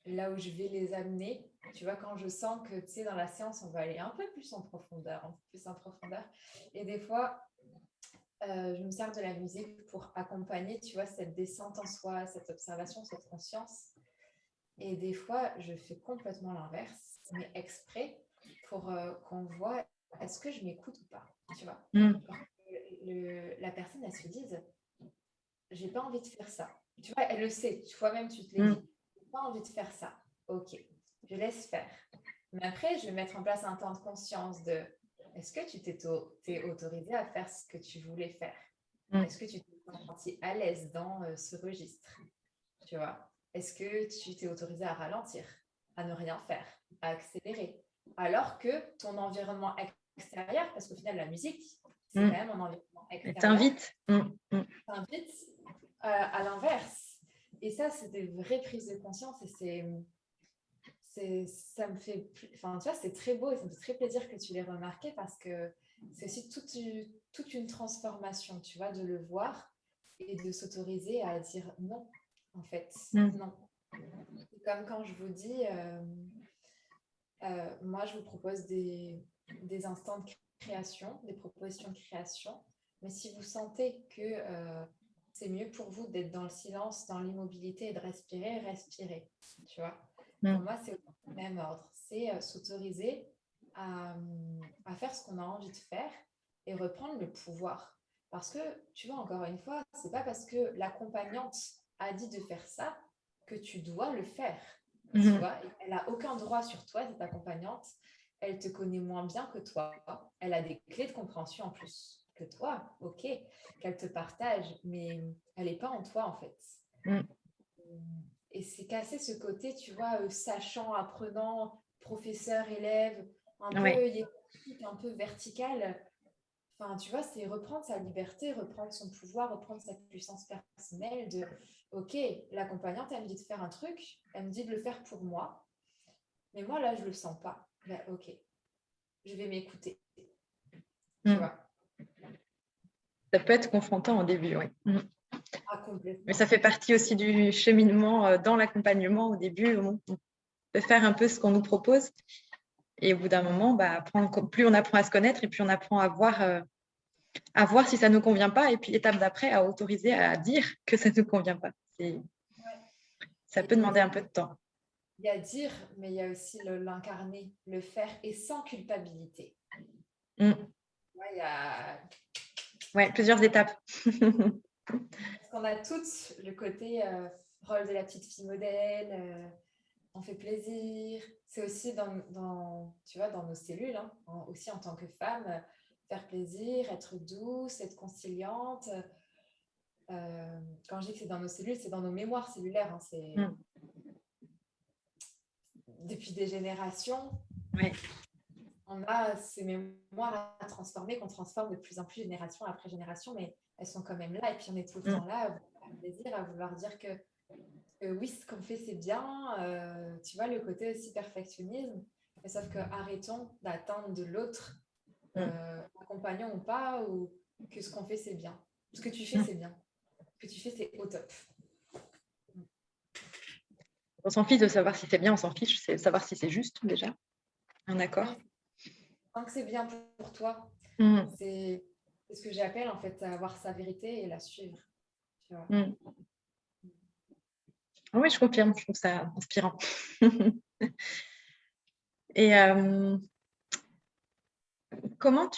là où je vais les amener. Tu vois, quand je sens que, tu sais, dans la séance, on va aller un peu plus en profondeur, un peu plus en profondeur. Et des fois, je me sers de la musique pour accompagner, tu vois, cette descente en soi, cette observation, cette conscience. Et des fois, je fais complètement l'inverse, mais exprès pour qu'on voit est-ce que je m'écoute ou pas, tu vois. Pour que la personne, elle se dise, j'ai pas envie de faire ça. Tu vois, elle le sait, toi-même, tu te l'es dit. J'ai pas envie de faire ça. Ok, je laisse faire. Mais après, je vais mettre en place un temps de conscience de est-ce que tu t'es autorisé à faire ce que tu voulais faire? Est-ce que tu t'es senti à l'aise dans ce registre? Tu vois? Est-ce que tu t'es autorisé à ralentir, à ne rien faire, à accélérer? Alors que ton environnement extérieur, parce qu'au final, la musique, c'est quand même un environnement extérieur, t'invite à l'inverse. Et ça, c'est des vraies prises de conscience et ça me fait, enfin, tu vois, c'est très beau et ça me fait très plaisir que tu l'aies remarqué parce que c'est aussi toute une transformation, tu vois, de le voir et de s'autoriser à dire non, en fait, non. C'est comme quand je vous dis, moi, je vous propose des instants de création, des propositions de création, mais si vous sentez que c'est mieux pour vous d'être dans le silence, dans l'immobilité et de respirer, respirez, tu vois. Pour moi, c'est au même ordre. C'est s'autoriser à faire ce qu'on a envie de faire et reprendre le pouvoir. Parce que, tu vois, encore une fois, c'est pas parce que l'accompagnante a dit de faire ça que tu dois le faire. Tu vois, elle n'a aucun droit sur toi, cette accompagnante. Elle te connaît moins bien que toi. Elle a des clés de compréhension en plus que toi, ok, qu'elle te partage, mais elle n'est pas en toi en fait. Et c'est casser ce côté, tu vois, sachant, apprenant, professeur, élève, un peu hiérarchique, un peu vertical. Enfin, tu vois, c'est reprendre sa liberté, reprendre son pouvoir, reprendre sa puissance personnelle de, ok, l'accompagnante, elle me dit de faire un truc, elle me dit de le faire pour moi, mais moi, là, je le sens pas. Ben, ok, je vais m'écouter. Tu vois.
Ça peut être confrontant au début, oui.
Ah, complètement.
Mais ça fait partie aussi du cheminement dans l'accompagnement. Au début, on peut faire un peu ce qu'on nous propose. Et au bout d'un moment, plus on apprend à se connaître et puis on apprend à voir si ça ne nous convient pas. Et puis, étape d'après, à autoriser à dire que ça ne nous convient pas. Ça peut demander un peu de temps.
Il y a dire, mais il y a aussi l'incarner, le faire et sans culpabilité. Il y a
plusieurs étapes.
Parce qu'on a toutes le côté rôle de la petite fille modèle, on fait plaisir. C'est aussi tu vois, dans nos cellules, hein, aussi en tant que femme, faire plaisir, être douce, être conciliante. Quand je dis que c'est dans nos cellules, c'est dans nos mémoires cellulaires. Hein, c'est depuis des générations. On a ces mémoires à transformer, qu'on transforme de plus en plus génération après génération, mais elles sont quand même là. Et puis on est tout le temps là à vouloir faire plaisir, à vouloir dire que oui, ce qu'on fait, c'est bien. Tu vois, le côté aussi perfectionnisme. Mais sauf que arrêtons d'attendre de l'autre, accompagnant ou pas, ou que ce qu'on fait, c'est bien. Ce que tu fais, c'est bien. Ce que tu fais, c'est au top.
On s'en fiche de savoir si c'est bien, on s'en fiche, c'est savoir si c'est juste déjà. Un accord.
Ouais. Tant que c'est bien pour toi, c'est ce que j'appelle en fait avoir sa vérité et la suivre. Tu vois.
Oui, je confirme, je trouve ça inspirant. Et comment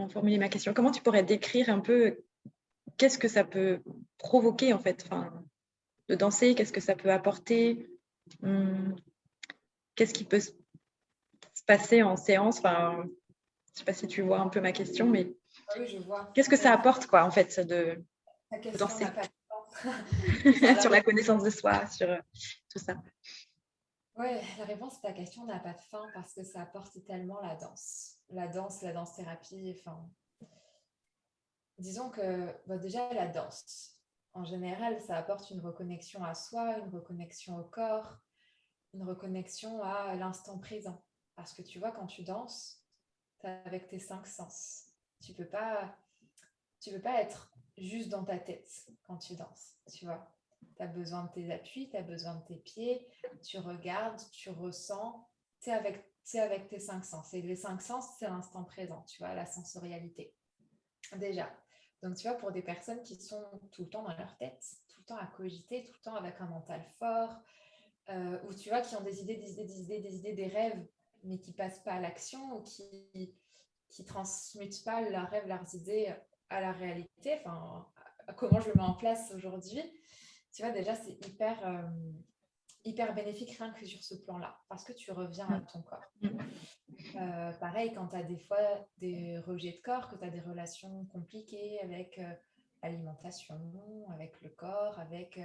formuler ma question? Comment tu pourrais décrire un peu qu'est-ce que ça peut provoquer en fait, de danser, qu'est-ce que ça peut apporter, qu'est-ce qui peut se passer en séance, je ne sais pas si tu vois un peu ma question, mais
oui, je vois.
Qu'est-ce que ça apporte quoi en fait de danser sur la connaissance de soi, sur tout ça?
Oui, la réponse à ta question n'a pas de fin parce que ça apporte tellement la danse. La danse-thérapie, enfin... Disons que déjà, la danse, en général, ça apporte une reconnexion à soi, une reconnexion au corps, une reconnexion à l'instant présent. Parce que tu vois, quand tu danses, tu es avec tes 5 sens. Tu peux pas être juste dans ta tête quand tu danses, tu vois. Tu as besoin de tes appuis, tu as besoin de tes pieds, tu regardes, tu ressens, tu es avec tes 5 sens. Et les 5 sens, c'est l'instant présent, tu vois, la sensorialité. Déjà. Donc, tu vois, pour des personnes qui sont tout le temps dans leur tête, tout le temps à cogiter, tout le temps avec un mental fort, ou tu vois, qui ont des idées, des rêves, mais qui ne passent pas à l'action ou qui transmutent pas leurs rêves, leurs idées à la réalité, enfin, comment je le mets en place aujourd'hui, tu vois, déjà, c'est hyper bénéfique rien que sur ce plan-là, parce que tu reviens à ton corps. Pareil, quand tu as des fois des rejets de corps, que tu as des relations compliquées avec l'alimentation, avec le corps, avec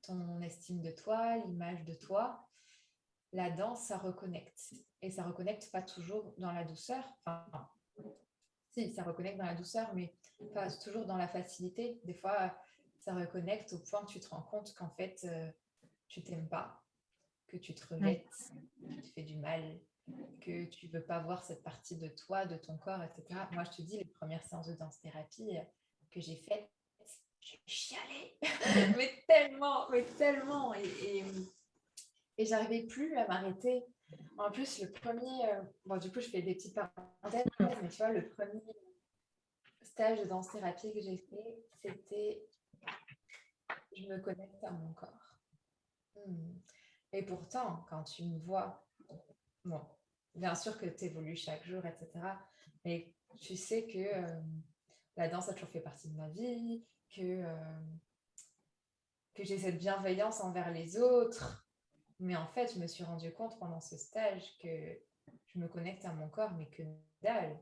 ton estime de toi, l'image de toi, la danse, ça reconnecte. Et ça reconnecte pas toujours dans la douceur. Enfin, si, ça reconnecte dans la douceur, mais pas toujours dans la facilité. Des fois, ça reconnecte au point que tu te rends compte qu'en fait, tu t'aimes pas, que tu te rejettes, que tu te fais du mal, que tu veux pas voir cette partie de toi, de ton corps, etc. Moi, je te dis, les premières séances de danse-thérapie que j'ai faites, j'ai chialé, mais tellement. Et j'arrivais plus à m'arrêter. En plus, le premier, bon, du coup, je fais des petites parenthèses, mais tu vois, le premier stage de danse-thérapie que j'ai fait, c'était je me connecte à mon corps. Et pourtant, quand tu me vois, bon, bien sûr que tu évolues chaque jour, etc. Mais tu sais que la danse a toujours fait partie de ma vie, que j'ai cette bienveillance envers les autres. Mais en fait, je me suis rendu compte pendant ce stage que je me connecte à mon corps, mais que dalle.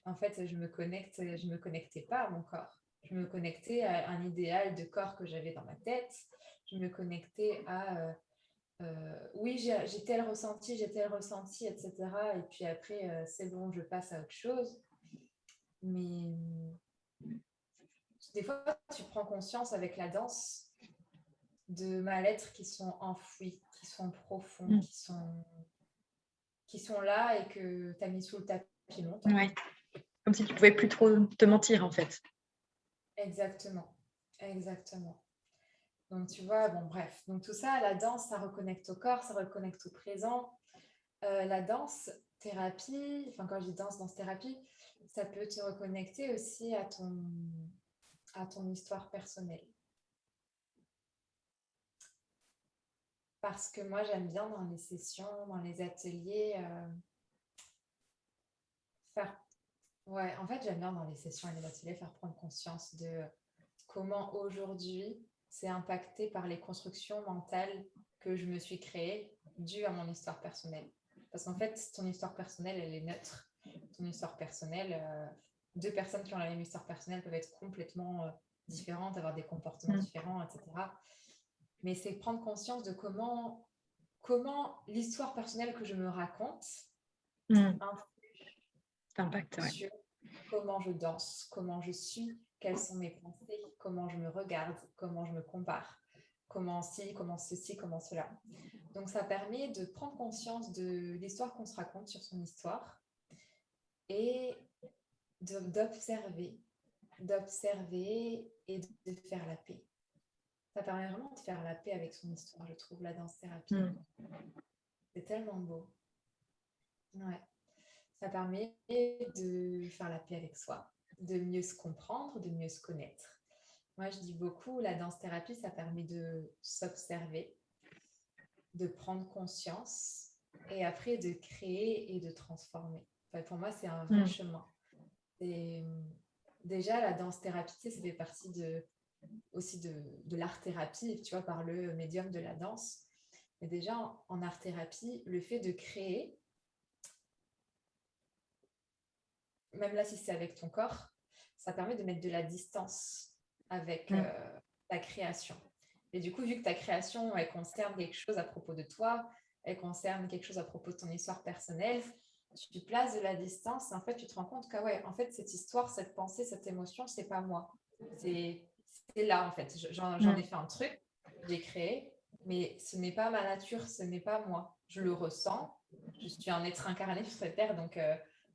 En fait, je me connectais pas à mon corps. Je me connectais à un idéal de corps que j'avais dans ma tête. Je me connectais à oui, j'ai tel ressenti, etc. Et puis après, c'est bon, je passe à autre chose. Mais des fois, tu prends conscience avec la danse de mal-être qui sont enfouis, qui sont profonds, qui sont là et que tu as mis sous le tapis longtemps.
Ouais. Comme si tu pouvais plus trop te mentir, en fait.
Exactement. Donc, tu vois, bon, bref. Donc, tout ça, la danse, ça reconnecte au corps, ça reconnecte au présent. La danse-thérapie, enfin, quand je dis danse-thérapie, ça peut te reconnecter aussi à ton histoire personnelle. Parce que moi, j'aime bien dans les sessions, dans les ateliers, en fait, j'aime bien dans les sessions et les ateliers faire prendre conscience de comment aujourd'hui c'est impacté par les constructions mentales que je me suis créées dues à mon histoire personnelle. Parce qu'en fait, ton histoire personnelle, elle est neutre. Ton histoire personnelle, deux personnes qui ont la même histoire personnelle peuvent être complètement différentes, avoir des comportements différents, etc. Mais c'est prendre conscience de comment l'histoire personnelle que je me raconte
impact
sur comment je danse, comment je suis, quelles sont mes pensées, comment je me regarde, comment je me compare, comment ceci, comment cela. Donc ça permet de prendre conscience de l'histoire qu'on se raconte sur son histoire et d'observer et de faire la paix. Ça permet vraiment de faire la paix avec son histoire, je trouve, la danse-thérapie. C'est tellement beau. Ouais. Ça permet de faire la paix avec soi, de mieux se comprendre, de mieux se connaître. Moi, je dis beaucoup, la danse-thérapie, ça permet de s'observer, de prendre conscience et après de créer et de transformer. Enfin, pour moi, c'est un vrai chemin. Et déjà, la danse-thérapie, ça fait partie aussi de l'art-thérapie, tu vois, par le médium de la danse. Mais déjà, en art-thérapie, le fait de créer, même là, si c'est avec ton corps, ça permet de mettre de la distance avec ta création. Et du coup, vu que ta création, elle concerne quelque chose à propos de toi, elle concerne quelque chose à propos de ton histoire personnelle, tu places de la distance, en fait, tu te rends compte que ouais, en fait, cette histoire, cette pensée, cette émotion, c'est pas moi. C'est là, en fait. J'en ai fait un truc, j'ai créé, mais ce n'est pas ma nature, ce n'est pas moi. Je le ressens, je suis un être incarné sur cette terre, donc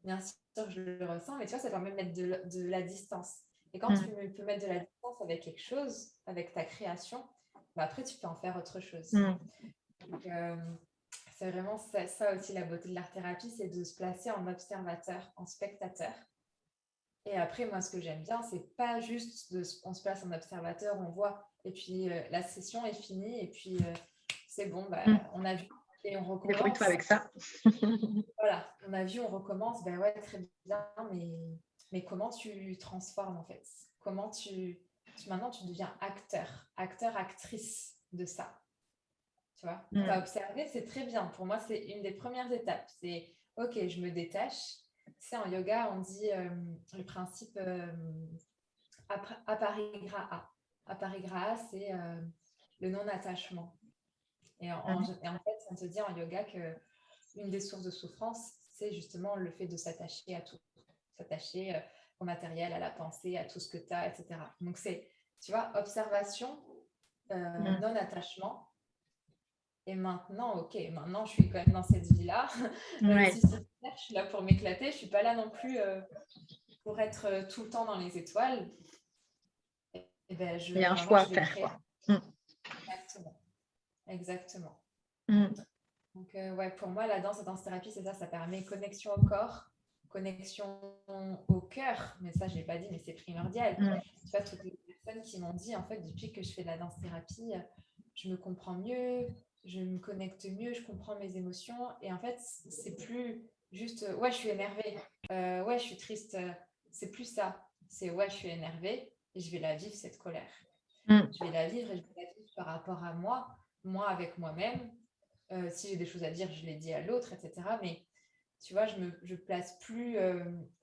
bien sûr, je le ressens, mais tu vois, ça permet de mettre de la distance. Et quand tu peux mettre de la distance avec quelque chose, avec ta création, bah après, tu peux en faire autre chose. Donc, c'est vraiment ça aussi la beauté de l'art-thérapie, c'est de se placer en observateur, en spectateur. Et après, moi, ce que j'aime bien, c'est pas juste on se place en observateur, on voit, et puis la session est finie, et puis c'est bon, bah, on a vu et on recommence.
Débrouille-toi avec ça.
Voilà, on a vu, on recommence, ben ouais, très bien, mais comment tu transformes en fait? Comment maintenant tu deviens acteur, actrice de ça. Tu vois, tu as observé, c'est très bien. Pour moi, c'est une des premières étapes. C'est OK, je me détache. C'est en yoga, on dit le principe aparigraha. Aparigraha, c'est le non-attachement. Et en fait, on te dit en yoga que une des sources de souffrance, c'est justement le fait de s'attacher à tout. S'attacher au matériel, à la pensée, à tout ce que tu as, etc. Donc, c'est, tu vois, observation, non-attachement. Et maintenant, ok, maintenant je suis quand même dans cette vie-là. Même
Ouais.
si c'est clair, je suis là pour m'éclater. Je ne suis pas là non plus pour être tout le temps dans les étoiles. Et ben,
Il y a un
maintenant,
choix à
je vais
faire,
créer.
quoi. Mm.
Exactement. Exactement.
Mm.
Donc, ouais, pour moi, la danse-thérapie, c'est ça. Ça permet connexion au corps, connexion au cœur. Mais ça, je ne l'ai pas dit, mais c'est primordial.
Mm.
Tu vois, toutes les personnes qui m'ont dit, en fait, depuis que je fais de la danse-thérapie, je me comprends mieux, je me connecte mieux, je comprends mes émotions. Et en fait, c'est plus juste, ouais, je suis énervée, ouais, je suis triste. C'est plus ça. C'est, ouais, je suis énervée et je vais la vivre, cette colère.
Mm.
Je vais la vivre et je vais la vivre par rapport à moi avec moi-même. Si j'ai des choses à dire, je les dis à l'autre, etc. Mais tu vois, je place plus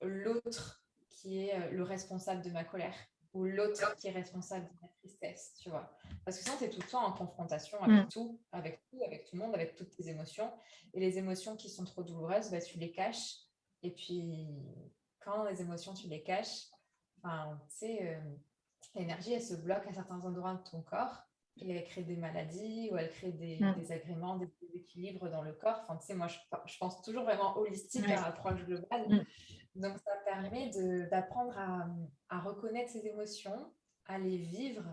l'autre qui est le responsable de ma colère ou l'autre qui est responsable de ma tristesse, tu vois. Parce que sinon, tu es tout le temps en confrontation avec
Mm.
tout, avec tout, avec tout le monde, avec toutes tes émotions. Et les émotions qui sont trop douloureuses, bah, tu les caches. Et puis, quand les émotions, tu les caches, enfin, tu sais, l'énergie, elle se bloque à certains endroits de ton corps et elle crée des maladies ou elle crée des
Mm.
désagréments, des déséquilibres dans le corps. Enfin, tu sais, moi, je pense toujours vraiment holistique
Ouais.
à approche globale.
Mm.
Donc, ça permet d'apprendre à reconnaître ses émotions, à les vivre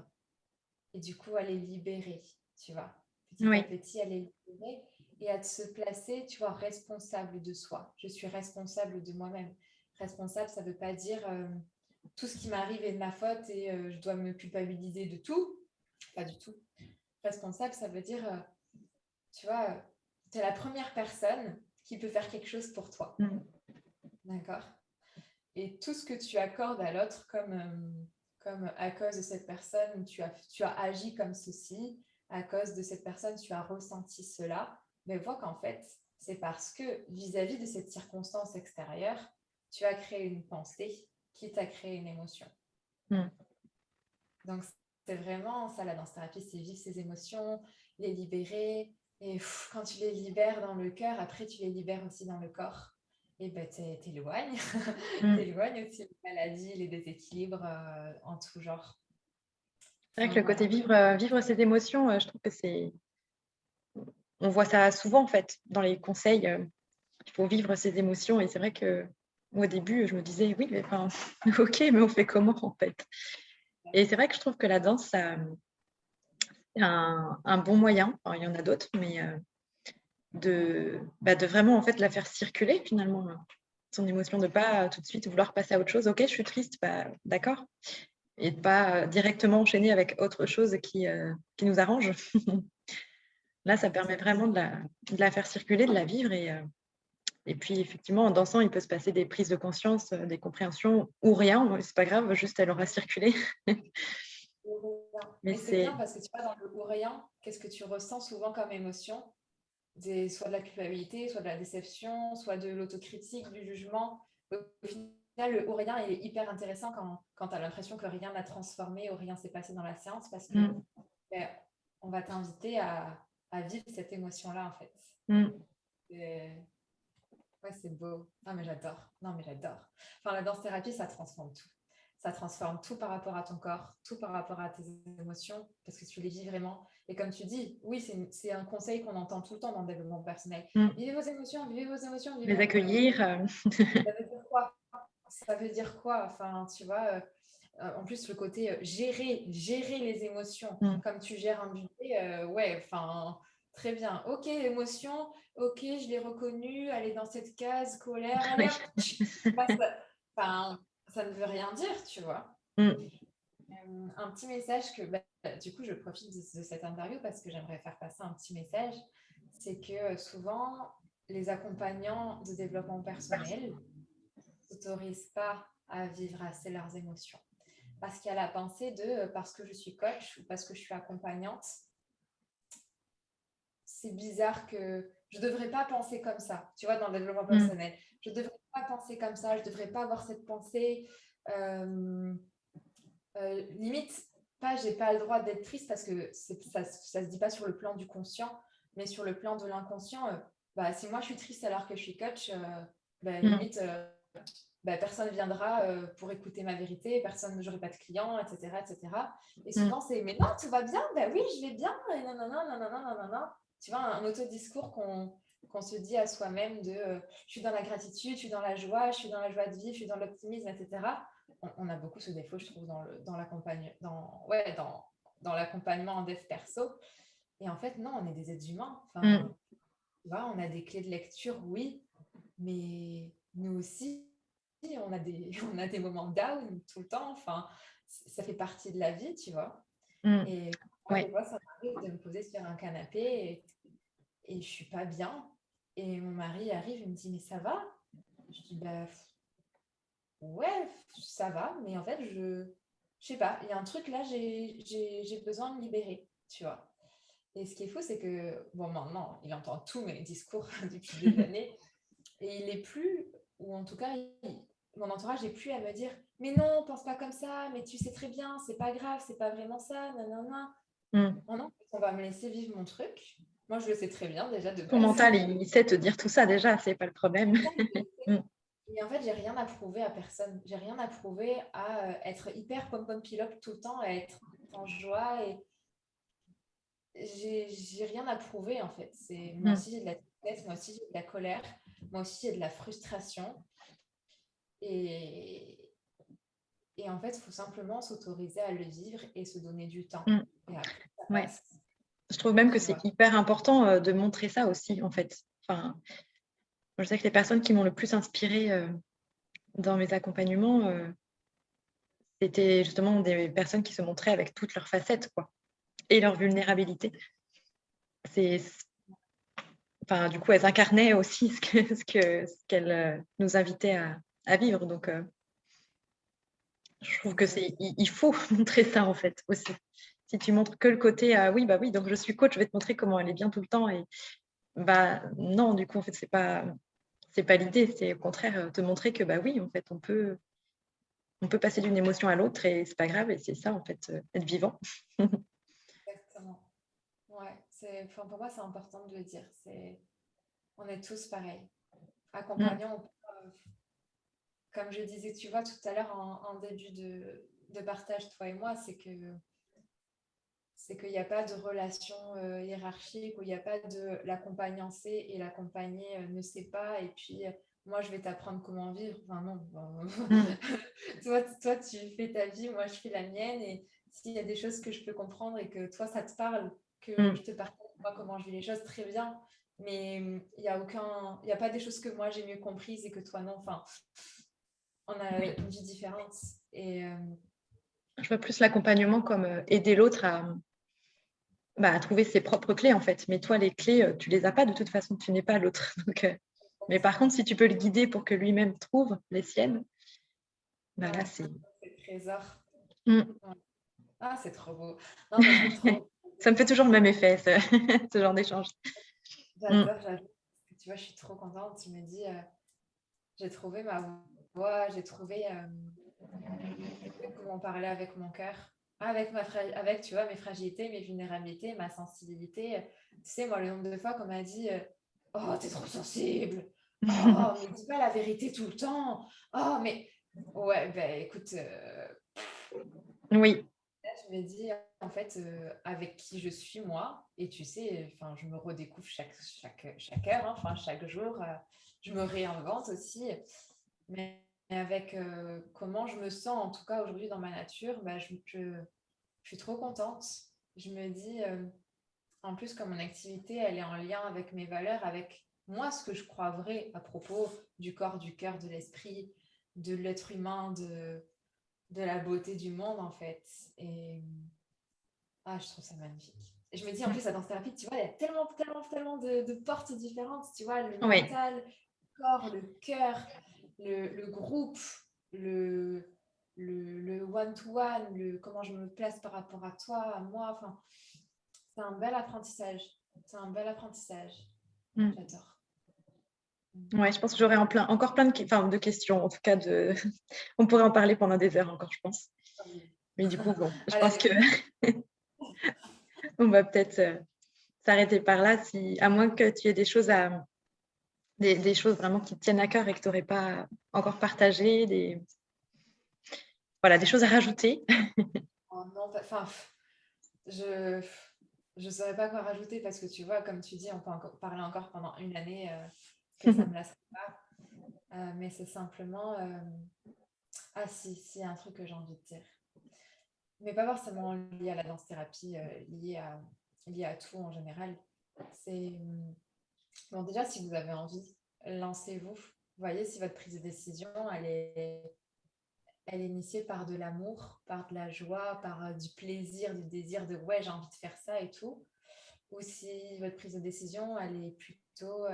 et du coup, à les libérer, tu vois. Petit à
Oui.
petit, à les libérer et à se placer, tu vois, responsable de soi. Je suis responsable de moi-même. Responsable, ça ne veut pas dire tout ce qui m'arrive est de ma faute et je dois me culpabiliser de tout. Pas du tout. Responsable, ça veut dire, tu vois, tu es la première personne qui peut faire quelque chose pour toi.
Mm.
D'accord? Et tout ce que tu accordes à l'autre, comme à cause de cette personne, tu as agi comme ceci, à cause de cette personne, tu as ressenti cela, mais vois qu'en fait, c'est parce que vis-à-vis de cette circonstance extérieure, tu as créé une pensée qui t'a créé une émotion.
Mm.
Donc, c'est vraiment ça, la danse-thérapie, c'est vivre ses émotions, les libérer. Et quand tu les libères dans le cœur, après, tu les libères aussi dans le corps. Et ben, t'éloignes.
Mm.
T'éloignes aussi les maladies, les déséquilibres en tout genre.
C'est vrai que
Enfin,
le côté
voilà.
vivre ses émotions, je trouve que on voit ça souvent, en fait, dans les conseils. Il faut vivre ses émotions. Et c'est vrai que au début, je me disais, oui, mais enfin, ok, mais on fait comment, en fait? Et c'est vrai que je trouve que la danse, ça, c'est un bon moyen. Enfin, il y en a d'autres, mais de vraiment, en fait, la faire circuler, finalement, son émotion, de pas tout de suite vouloir passer à autre chose. Ok, je suis triste, bah, d'accord. Et de pas directement enchaîner avec autre chose qui nous arrange. Là, ça permet vraiment de la faire circuler, de la vivre. Et puis, effectivement, en dansant, il peut se passer des prises de conscience, des compréhensions ou rien. C'est pas grave, juste elle aura circulé. Mais
Et c'est bien parce que tu vois, dans le ou rien, qu'est-ce que tu ressens souvent comme émotion? Soit de la culpabilité, soit de la déception, soit de l'autocritique, du jugement. Au final, le ou rien est hyper intéressant quand tu as l'impression que rien n'a transformé ou rien s'est passé dans la séance parce que
Mm,
ben, on va t'inviter à vivre cette émotion-là en fait.
mm.
Et, ouais, c'est beau. Non, mais j'adore. Non, mais j'adore. Enfin, la danse-thérapie, ça transforme tout. Ça transforme tout par rapport à ton corps, tout par rapport à tes émotions, parce que tu les vis vraiment. Et comme tu dis, oui, c'est un conseil qu'on entend tout le temps dans le développement personnel.
Mm.
Vivez vos émotions, vivez vos émotions, vivez
Les
vos... Ouais,
accueillir.
ça veut dire quoi? Ça veut dire quoi? Enfin, tu vois, en plus, le côté gérer les émotions,
Mm.
comme tu gères un budget, ouais, enfin, très bien. Ok, émotion, ok, je l'ai reconnue, elle est dans cette case, colère, allez
Oui.
hop, je passe. Enfin, ça ne veut rien dire, tu vois.
Mm,
Un petit message que, bah, du coup, je profite de cette interview parce que j'aimerais faire passer un petit message, c'est que souvent, les accompagnants de développement personnel s'autorisent pas à vivre assez leurs émotions. Parce qu'il y a la pensée de parce que je suis coach ou parce que je suis accompagnante, c'est bizarre que je ne devrais pas penser comme ça, tu vois, dans le développement
mm.
personnel. Je ne devrais pas penser comme ça, je ne devrais pas avoir cette pensée. Limite, pas j'ai pas le droit d'être triste parce que ça se dit pas sur le plan du conscient, mais sur le plan de l'inconscient. Bah, si moi je suis triste alors que je suis coach, bah,
Mm.
limite, bah, personne ne viendra pour écouter ma vérité, personne, j'aurai pas de clients, etc., etc. Et
Mm.
souvent c'est mais non, tout va bien, bah oui, je vais bien, et non, non, non, non, non, non, non, non. tu vois, un autodiscours qu'on se dit à soi-même de je suis dans la gratitude, je suis dans la joie, je suis dans la joie de vivre, je suis dans l'optimisme, etc. On a beaucoup ce défaut, je trouve, dans l'accompagnement en dev perso. Et en fait, non, on est des êtres humains. Enfin, tu vois, on a des clés de lecture, oui, mais nous aussi, on a des moments down tout le temps. Enfin, ça fait partie de la vie, tu vois. Et moi, des
Ouais.
fois, ça m'arrive de me poser sur un canapé et je suis pas bien. Et mon mari arrive et me dit, mais ça va? Je dis, bah ouais, ça va, mais en fait, je sais pas, il y a un truc là, j'ai besoin de libérer, tu vois. Et ce qui est fou, c'est que, bon, maintenant, il entend tous mes discours depuis des années, et il est plus, ou en tout cas, mon entourage n'est plus à me dire, mais non, pense pas comme ça, mais tu sais très bien, c'est pas grave, c'est pas vraiment ça, nanana. Non, non, on va me laisser vivre mon truc. Moi, je le sais très bien déjà de
Ton
base.
mental, il sait te dire tout ça déjà, c'est pas le problème.
Et en fait, j'ai rien à prouver à personne. J'ai rien à prouver à être hyper pom-pom pilote tout le temps, à être en joie. Et j'ai rien à prouver, en fait. Moi aussi, j'ai de la tristesse, moi aussi, j'ai de la colère, moi aussi, j'ai de la frustration. Et, et en fait, il faut simplement s'autoriser à le vivre et se donner du temps. Et après, ça
Ouais.
passe.
Je trouve même que
Tu
c'est
vois.
hyper important de montrer ça aussi, en fait. Enfin, je sais que les personnes qui m'ont le plus inspirée dans mes accompagnements, c'était justement des personnes qui se montraient avec toutes leurs facettes, quoi, et leur vulnérabilité. Enfin, du coup, elles incarnaient aussi ce qu'elles nous invitaient à vivre. Donc, je trouve que il faut montrer ça, en fait, aussi. Si tu montres que le côté, oui, bah oui, donc je suis coach, je vais te montrer comment elle est bien tout le temps. Et bah non, du coup, en fait, c'est pas l'idée. C'est au contraire te montrer que, bah oui, en fait, on peut passer d'une émotion à l'autre et c'est pas grave. Et c'est ça, en fait, être vivant.
Exactement. Ouais, enfin, pour moi, c'est important de le dire. On est tous pareils. Accompagnants, comme je disais, tu vois, tout à l'heure en début de partage, toi et moi, c'est qu'il n'y a pas de relation hiérarchique, où il n'y a pas de l'accompagnant sait et l'accompagné ne sait pas, et puis moi je vais t'apprendre comment vivre. Enfin non, toi tu fais ta vie, moi je fais la mienne, et s'il y a des choses que je peux comprendre et que toi ça te parle, que je te partage moi comment je vis les choses, très bien. Mais il y a pas des choses que moi j'ai mieux comprises et que toi non. Enfin, on a une vie différente. Et
Je vois plus l'accompagnement comme aider l'autre à trouver ses propres clés, en fait. Mais toi, les clés, tu les as pas de toute façon, tu n'es pas l'autre. Donc, mais par contre, si tu peux le guider pour que lui-même trouve les siennes, bah là, c'est...
c'est trésor.
Ouais.
Ouais. Ah, c'est trop beau. Non, mais j'aime trop.
Ça me fait toujours le même effet, ce genre d'échange.
J'adore, j'adore. Tu vois, je suis trop contente. Tu me dis, j'ai trouvé ma voix, j'ai trouvé comment parler avec mon cœur, avec, tu vois, mes fragilités, mes vulnérabilités, ma sensibilité. Tu sais, moi, le nombre de fois qu'on m'a dit, oh, t'es trop sensible. Oh, mais dis pas la vérité tout le temps. Oh, mais ouais, ben écoute,
Oui.
là, je me dis, en fait, avec qui je suis moi, et tu sais, enfin, je me redécouvre chaque heure, hein, enfin, chaque jour, je me réinvente aussi, mais avec comment je me sens, en tout cas aujourd'hui dans ma nature, bah, je suis trop contente. Je me dis, en plus, comme mon activité, elle est en lien avec mes valeurs, avec moi, ce que je crois vrai à propos du corps, du cœur, de l'esprit, de l'être humain, de la beauté du monde, en fait. Et je trouve ça magnifique. Et je me dis, en plus, la danse-thérapie, tu vois, il y a tellement, tellement, tellement de portes différentes. Tu vois, le
Oui.
mental, le corps, le cœur, le groupe, le one-to-one, comment je me place par rapport à toi, à moi. Enfin, c'est un bel apprentissage. C'est un bel apprentissage. J'adore.
Ouais, je pense que j'aurais encore plein de questions. En tout cas, on pourrait en parler pendant des heures encore, je pense. Mais du coup, bon, je pense que on va peut-être s'arrêter par là, à moins que tu aies des choses des choses vraiment qui te tiennent à cœur et que tu n'aurais pas encore partagées, des choses à rajouter.
Oh non, enfin, je je ne saurais pas quoi rajouter parce que tu vois, comme tu dis, on peut parler encore pendant une année, que ça ne me lasserait pas. Mais c'est simplement... Ah si, un truc que j'ai envie de dire. Mais pas forcément lié à la danse-thérapie, lié à tout en général. C'est... Bon, déjà, si vous avez envie, lancez-vous. Voyez si votre prise de décision, elle est initiée par de l'amour, par de la joie, par du plaisir, du désir de ouais, j'ai envie de faire ça et tout. Ou si votre prise de décision, elle est plutôt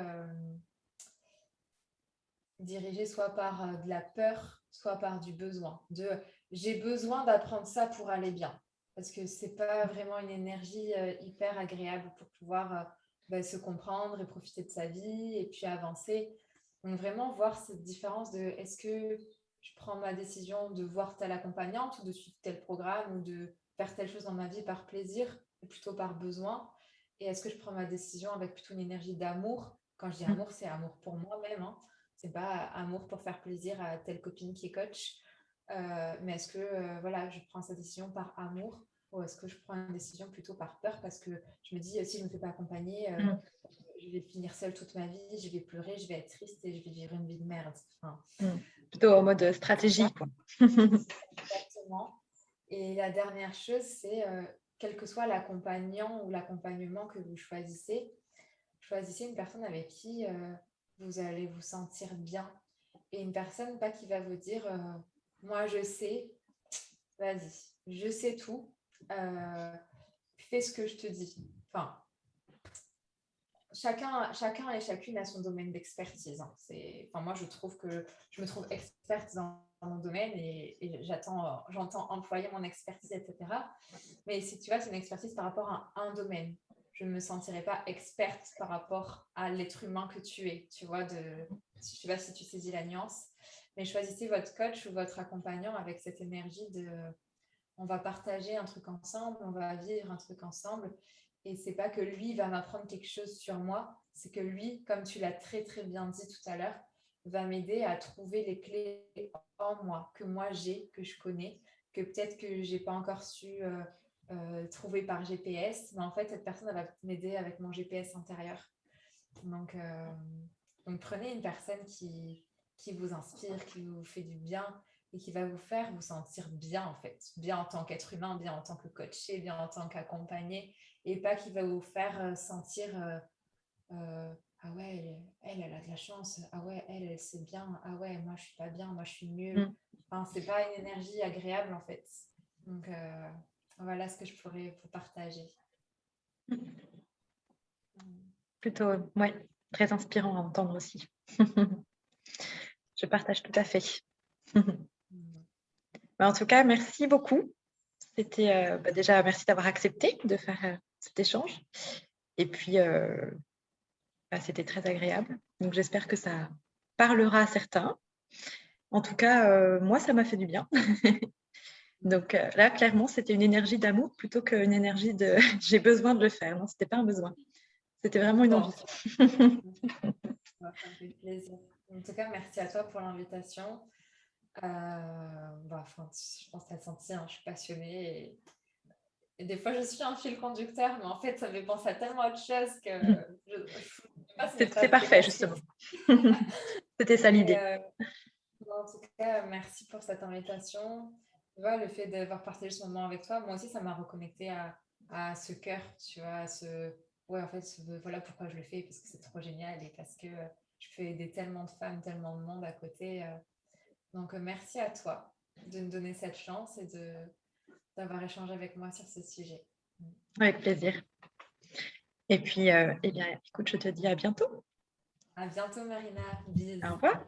dirigée soit par de la peur, soit par du besoin. De j'ai besoin d'apprendre ça pour aller bien. Parce que c'est pas vraiment une énergie hyper agréable pour pouvoir se comprendre et profiter de sa vie et puis avancer. Donc vraiment voir cette différence de est-ce que je prends ma décision de voir telle accompagnante ou de suivre tel programme ou de faire telle chose dans ma vie par plaisir ou plutôt par besoin. Et est-ce que je prends ma décision avec plutôt une énergie d'amour? Quand je dis amour, c'est amour pour moi-même. Hein. C'est pas amour pour faire plaisir à telle copine qui est coach. Mais est-ce que voilà, je prends cette décision par amour ou est-ce que je prends une décision plutôt par peur parce que je me dis si je ne me fais pas accompagner, je vais finir seule toute ma vie, je vais pleurer, je vais être triste et je vais vivre une vie de merde. Enfin,
plutôt en mode stratégie, quoi.
Exactement. Et la dernière chose, c'est quel que soit l'accompagnant ou l'accompagnement que vous choisissez, choisissez une personne avec qui vous allez vous sentir bien. Et une personne pas qui va vous dire moi je sais, vas-y, je sais tout, fais ce que je te dis. Enfin, chacun et chacune a son domaine d'expertise. Hein. Enfin, moi, je trouve que je me trouve experte dans mon domaine et j'entends employer mon expertise, etc. Mais si tu vois, c'est une expertise par rapport à un domaine. Je ne me sentirais pas experte par rapport à l'être humain que tu es. Tu vois, je ne sais pas si tu saisis la nuance, mais choisissez votre coach ou votre accompagnant avec cette énergie de on va partager un truc ensemble, on va vivre un truc ensemble. Et c'est pas que lui va m'apprendre quelque chose sur moi, c'est que lui, comme tu l'as très très bien dit tout à l'heure, va m'aider à trouver les clés en moi, que moi j'ai, que je connais, que peut-être que j'ai pas encore su trouver par GPS, mais en fait cette personne elle va m'aider avec mon GPS intérieur. Donc, prenez une personne qui vous inspire, qui vous fait du bien et qui va vous faire vous sentir bien en fait, bien en tant qu'être humain, bien en tant que coaché, bien en tant qu'accompagné et pas qui va vous faire sentir ah ouais, elle a de la chance, ah ouais, elle c'est bien, ah ouais, moi je suis pas bien, moi je suis nulle. Enfin, c'est pas une énergie agréable en fait. Donc voilà ce que je pourrais vous partager.
Plutôt, ouais, très inspirant à entendre aussi. Je partage tout à fait. En tout cas, merci beaucoup. C'était déjà, merci d'avoir accepté de faire cet échange. Et puis, c'était très agréable. Donc, j'espère que ça parlera à certains. En tout cas, moi, ça m'a fait du bien. Donc là, clairement, c'était une énergie d'amour plutôt qu'une énergie de j'ai besoin de le faire. Non, c'était pas un besoin. C'était vraiment une envie.
Ça me fait plaisir. En tout cas, merci à toi pour l'invitation. Je pense que tu as senti, hein, je suis passionnée. Et des fois, je suis un fil conducteur, mais en fait, ça me fait penser à tellement autre chose que
c'est parfait, justement. C'était ça l'idée.
En tout cas, merci pour cette invitation. Tu vois, le fait d'avoir partagé ce moment avec toi, moi aussi, ça m'a reconnecté à ce cœur, tu vois, ouais, en fait, voilà pourquoi je le fais, parce que c'est trop génial et parce que je peux aider tellement de femmes, tellement de monde à côté. Donc, merci à toi de me donner cette chance et d'avoir échangé avec moi sur ce sujet.
Avec plaisir. Et puis, eh bien, écoute, je te dis à bientôt.
À bientôt, Marina. Bisous.
Au revoir.